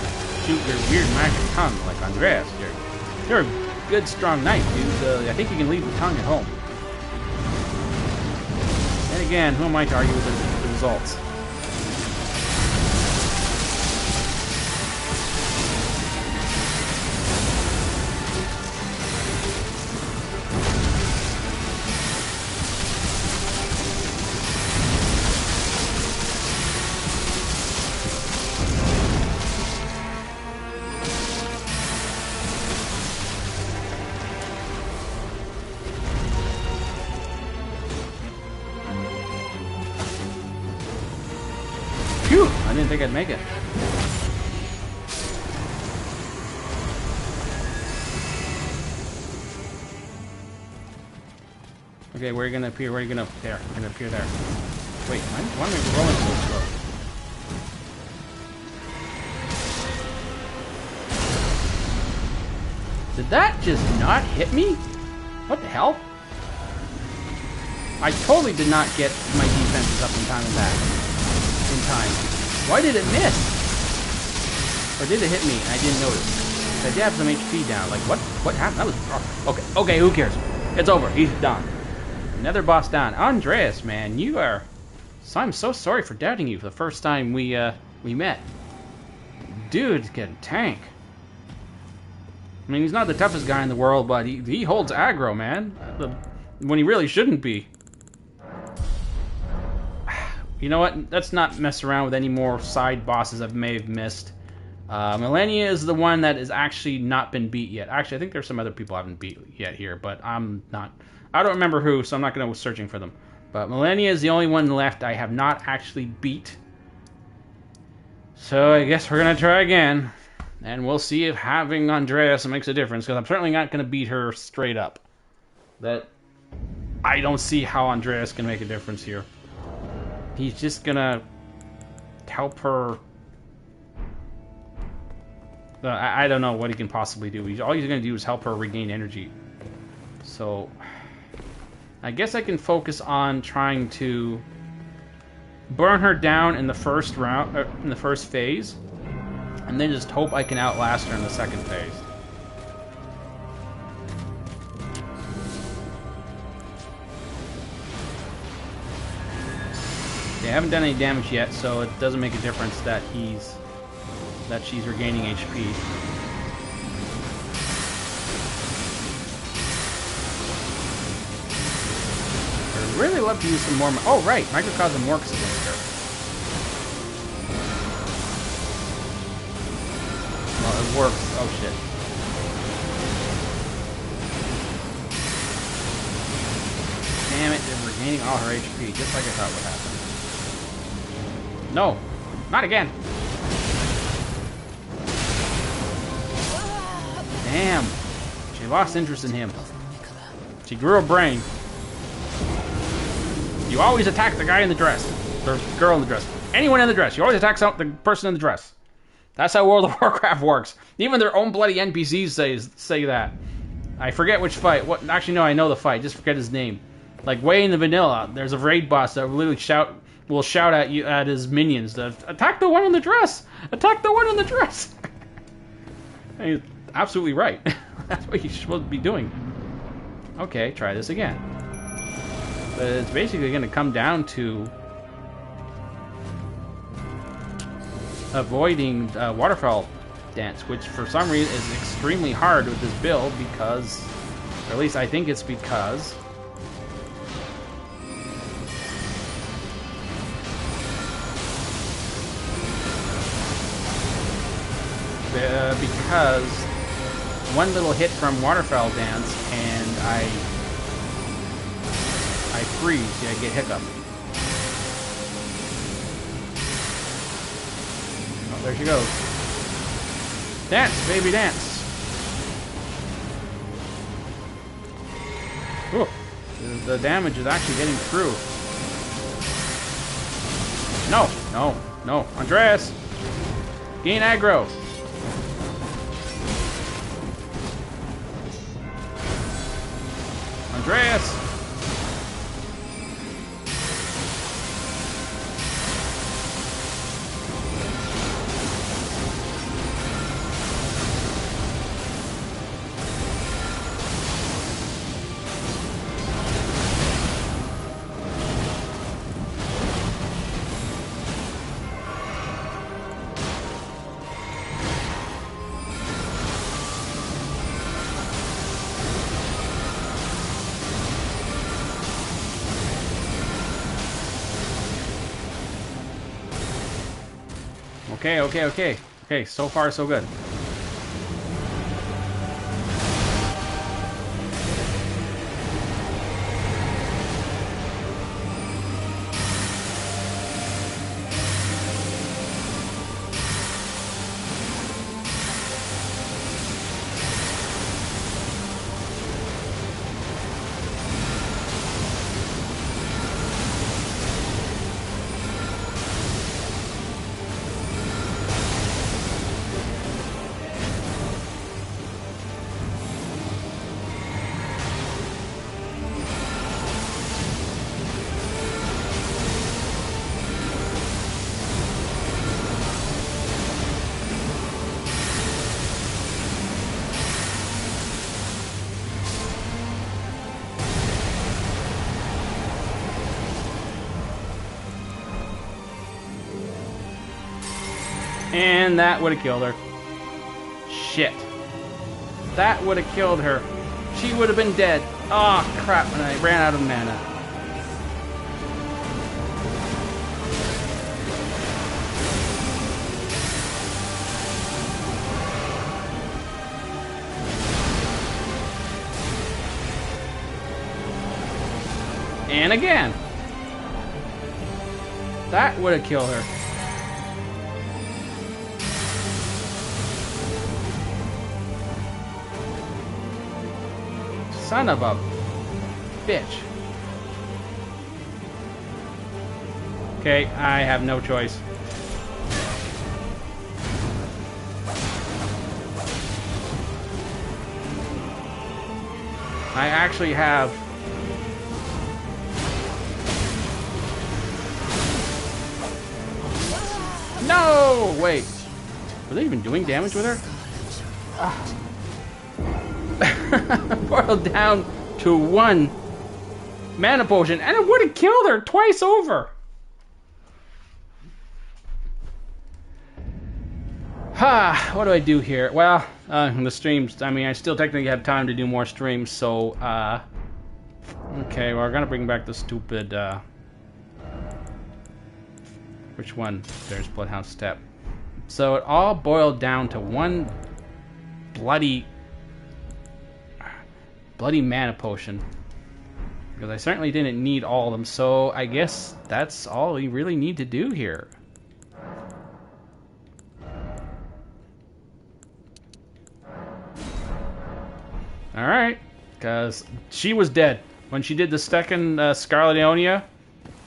shoot your weird magic tongue like Andreas. You're a good, strong knight, dude. I think you can leave the tongue at home. And again, who am I to argue with the results? Phew! I didn't think I'd make it. Okay, where are you gonna appear? Where are you gonna... There. You're gonna appear there. Wait, why am I rolling so slow? Did that just not hit me? What the hell? I totally did not get my defenses up in time and back. In time. Why did it miss? Or did it hit me and I didn't notice? I did have some HP down. Like, what happened? That was... Okay, who cares? It's over. He's done. Another boss down. Andreas, man, you are... So I'm so sorry for doubting you for the first time we met. Dude's getting tank. I mean, he's not the toughest guy in the world, but he holds aggro, man. When he really shouldn't be. You know what? Let's not mess around with any more side bosses I may have missed. Millennia is the one that has actually not been beat yet. Actually, I think there's some other people I haven't beat yet here, but I'm not... I don't remember who, so I'm not going to go searching for them. But Millennia is the only one left I have not actually beat. So I guess we're going to try again. And we'll see if having Andreas makes a difference, because I'm certainly not going to beat her straight up. I don't see how Andreas can make a difference here. He's just going to help her... I don't know what he can possibly do. All he's going to do is help her regain energy. So... I guess I can focus on trying to burn her down in the first round, in the first phase, and then just hope I can outlast her in the second phase. They haven't done any damage yet, so it doesn't make a difference that she's regaining HP. I'd really love to use some more... Oh, right! Microcosm works against her. Well, it works. Oh, shit. Damn it, they're regaining all her HP, just like I thought would happen. No! Not again! Damn! She lost interest in him. She grew a brain. You always attack the guy in the dress. Or girl in the dress. Anyone in the dress. You always attack the person in the dress. That's how World of Warcraft works. Even their own bloody NPCs say that. I forget which fight. Actually, no, I know the fight. Just forget his name. Like, way in the vanilla, there's a raid boss that will literally shout at you, at his minions. Attack the one in the dress! Attack the one in the dress! And he's absolutely right. That's what you're supposed to be doing. Okay, try this again. But it's basically going to come down to avoiding waterfall dance, which for some reason is extremely hard with this build because, or at least I think it's because one little hit from waterfall dance and I freeze. Yeah, I get hiccup. Oh, there she goes. Dance, baby, dance. Ooh, the damage is actually getting through. No, no, no. Andreas! Gain aggro. Andreas! Okay, so far so good. And that would have killed her. Shit. That would have killed her. She would have been dead. Oh, crap, when I ran out of mana. And again. That would have killed her. Son of a bitch. Okay, I have no choice. I actually have... No! Wait. Were they even doing damage with her? Boiled down to 1 mana potion, and it would have killed her twice over. What do I do here? Well, the streams, I mean, I still technically have time to do more streams, so, okay, well, we're gonna bring back the stupid, which one? There's Bloodhound Step. So it all boiled down to 1 bloody mana potion, because I certainly didn't need all of them, so I guess that's all we really need to do here. Alright, because she was dead when she did the second Scarlet Ionia,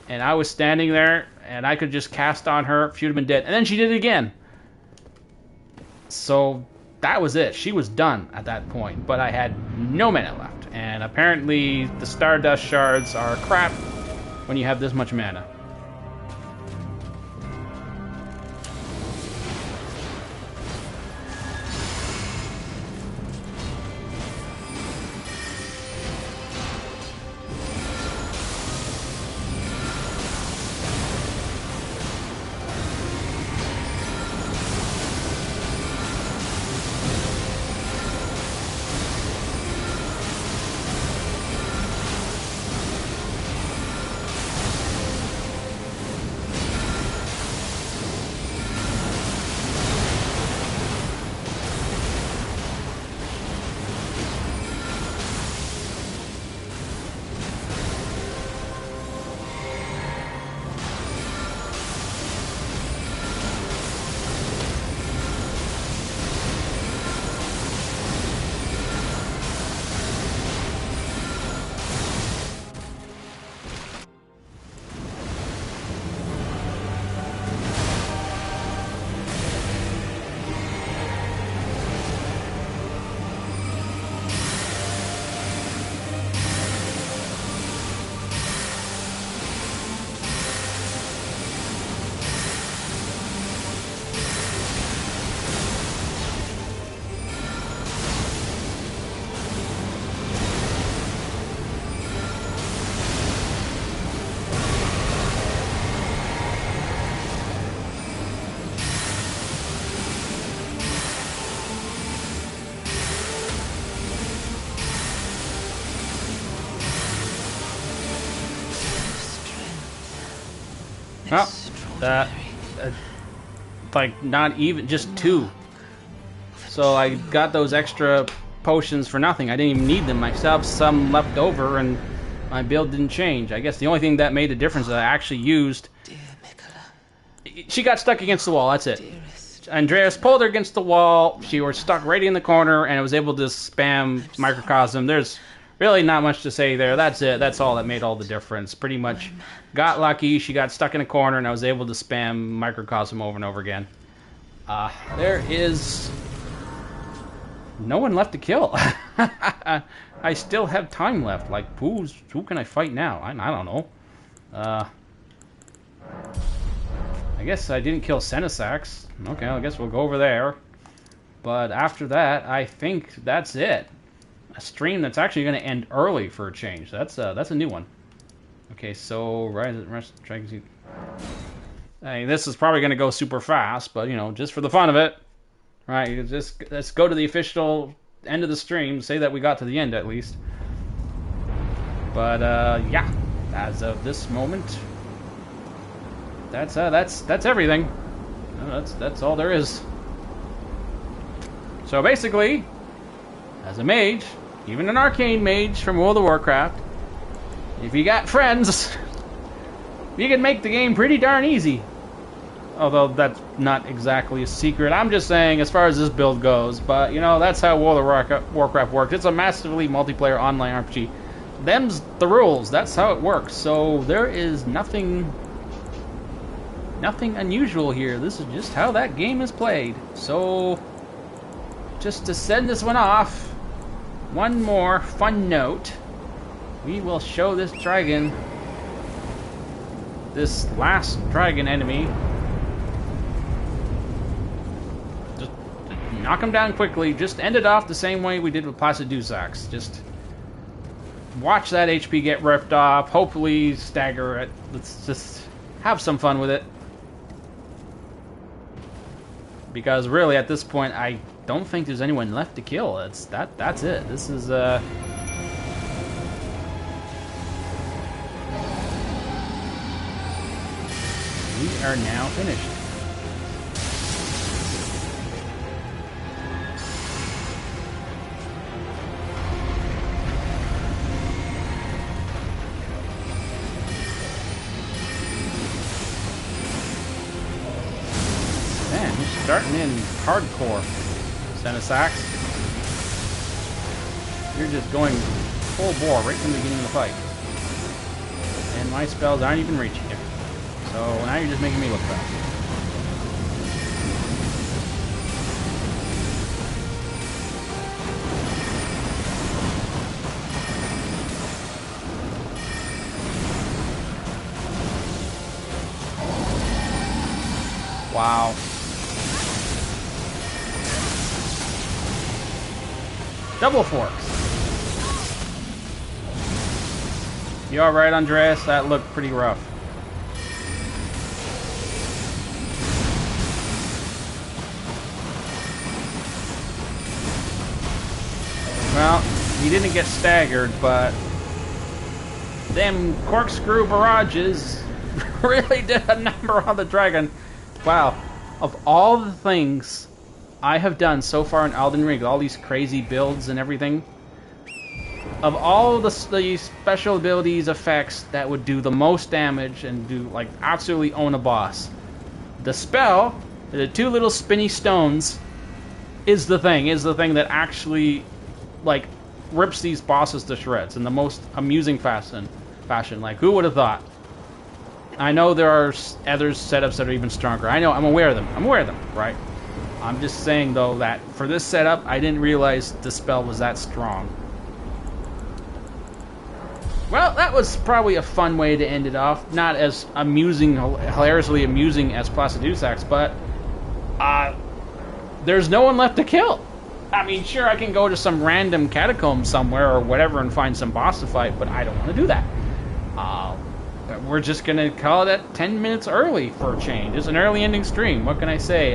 and I was standing there and I could just cast on her, she would have been dead, and then she did it again. So that was it. She was done at that point, but I had no mana left. And apparently the Stardust Shards are crap when you have this much mana. Well, that, like, not even, just 2. So I got those extra potions for nothing. I didn't even need them. I still have some left over, and my build didn't change. I guess the only thing that made a difference that I actually used... She got stuck against the wall, that's it. Andreas pulled her against the wall, she was stuck right in the corner, and I was able to spam Microcosm. There's really not much to say there. That's it. That's all that made all the difference. Pretty much got lucky, she got stuck in a corner, and I was able to spam Microcosm over and over again. There is no one left to kill. I still have time left. Like, who can I fight now? I don't know. I guess I didn't kill Senisax. Okay, I guess we'll go over there. But after that, I think that's it. A stream that's actually going to end early for a change. That's a new one. Okay, so this is probably going to go super fast, but you know, just for the fun of it, right? Let's go to the official end of the stream. Say that we got to the end at least. But yeah, as of this moment, that's everything. That's all there is. So basically, as a mage, even an arcane mage from World of Warcraft, if you got friends, you can make the game pretty darn easy. Although that's not exactly a secret. I'm just saying as far as this build goes. But, you know, that's how World of Warcraft works. It's a massively multiplayer online RPG. Them's the rules. That's how it works. So there is nothing unusual here. This is just how that game is played. So, just to send this one off, one more fun note. We will show this dragon, this last dragon enemy. Just knock him down quickly. Just end it off the same way we did with Pyrodancer. Just watch that HP get ripped off. Hopefully stagger it. Let's just have some fun with it. Because really, at this point, I don't think there's anyone left to kill. That's it. This is we are now finished. Starting in hardcore, Senisax. You're just going full bore right from the beginning of the fight. And my spells aren't even reaching you. So now you're just making me look bad. Wow. Double forks. You alright, Andreas? That looked pretty rough. Well, he didn't get staggered, but them corkscrew barrages really did a number on the dragon. Wow. Of all the things I have done so far in Elden Ring, all these crazy builds and everything, of all the special abilities, effects that would do the most damage and do, like, absolutely own a boss, the spell, the 2 little spinny stones, is the thing that actually, like, rips these bosses to shreds in the most amusing fashion. Like, who would have thought? I know there are other setups that are even stronger. I know, I'm aware of them, right? I'm just saying, though, that for this setup, I didn't realize the spell was that strong. Well, that was probably a fun way to end it off. Not as amusing, hilariously amusing as Pyrodancer, but there's no one left to kill. I mean, sure, I can go to some random catacomb somewhere or whatever and find some boss to fight, but I don't want to do that. We're just going to call it at 10 minutes early for a change. It's an early ending stream. What can I say?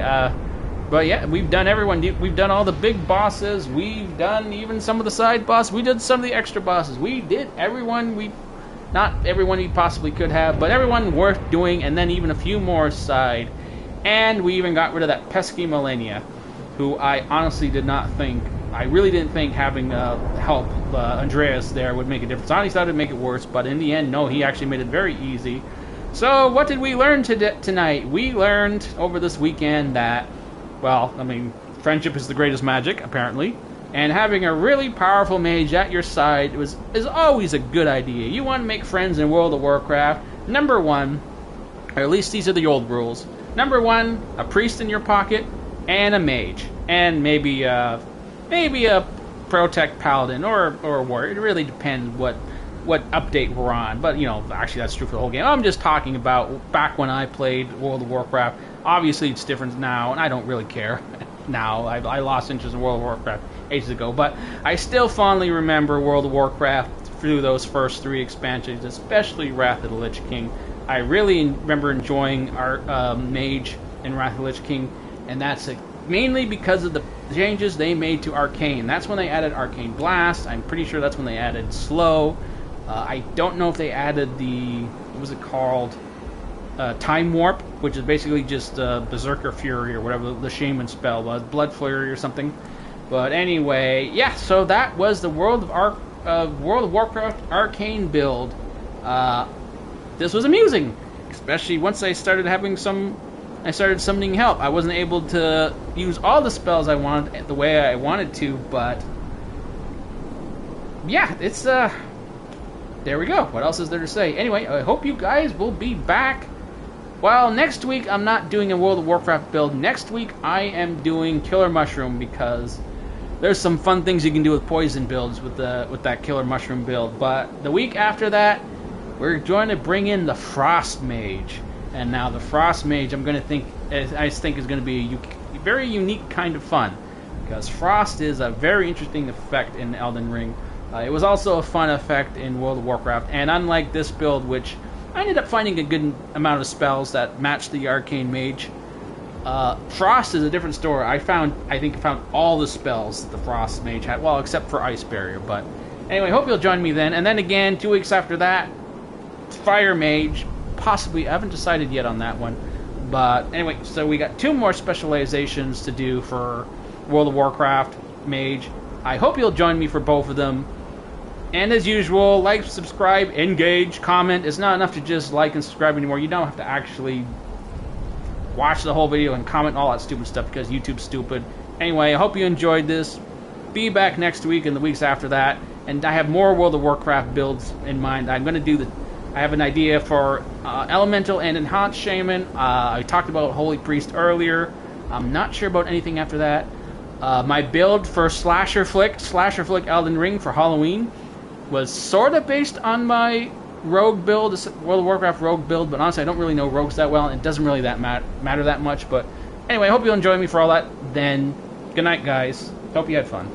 But yeah, we've done everyone. We've done all the big bosses. We've done even some of the side bosses. We did some of the extra bosses. We did everyone. Not everyone he possibly could have, but everyone worth doing, and then even a few more aside. And we even got rid of that pesky Millennia, who I honestly did not think, I really didn't think having help Andreas there would make a difference. I honestly thought it would make it worse, but in the end, no, he actually made it very easy. So what did we learn tonight? We learned over this weekend that, well, I mean, friendship is the greatest magic, apparently. And having a really powerful mage at your side is always a good idea. You want to make friends in World of Warcraft. Number one, or at least these are the old rules. Number one, a priest in your pocket, and a mage. And maybe a Protect Paladin or a warrior. It really depends what update we're on. But, you know, actually that's true for the whole game. I'm just talking about back when I played World of Warcraft. Obviously it's different now, and I don't really care now. I lost interest in World of Warcraft ages ago. But I still fondly remember World of Warcraft through those first 3 expansions, especially Wrath of the Lich King. I really remember enjoying our Mage in Wrath of the Lich King, and that's mainly because of the changes they made to Arcane. That's when they added Arcane Blast. I'm pretty sure that's when they added Slow. I don't know if they added the, what was it called, Time Warp, which is basically just Berserker Fury or whatever the Shaman spell was, Blood Flurry or something. But anyway, yeah, so that was the World of Warcraft Arcane build. This was amusing, especially once I started summoning help. I wasn't able to use all the spells I wanted the way I wanted to, but yeah, it's there we go. What else is there to say? Anyway, I hope you guys will be back. Well, next week I'm not doing a World of Warcraft build. Next week I am doing Killer Mushroom, because there's some fun things you can do with poison builds with that Killer Mushroom build. But the week after that, we're going to bring in the Frost Mage. And now the Frost Mage, I think is going to be a very unique kind of fun, because Frost is a very interesting effect in Elden Ring. It was also a fun effect in World of Warcraft, and unlike this build, which I ended up finding a good amount of spells that matched the Arcane Mage, Frost is a different story. I think I found all the spells that the Frost Mage had, well, except for Ice Barrier. But anyway, hope you'll join me then. And then again, 2 weeks after that, Fire Mage. Possibly, I haven't decided yet on that one. But anyway, so we got 2 more specializations to do for World of Warcraft Mage. I hope you'll join me for both of them. And as usual, like, subscribe, engage, comment. It's not enough to just like and subscribe anymore. You don't have to actually watch the whole video and comment all that stupid stuff, because YouTube's stupid. Anyway, I hope you enjoyed this. Be back next week and the weeks after that. And I have more World of Warcraft builds in mind. I have an idea for Elemental and Enhanced Shaman. I talked about Holy Priest earlier. I'm not sure about anything after that. My build for Slasher Flick Elden Ring for Halloween was sort of based on my rogue build, World of Warcraft rogue build, but honestly I don't really know rogues that well, and it doesn't really matter that much. But anyway, I hope you'll enjoy me for all that. Then, good night, guys. Hope you had fun.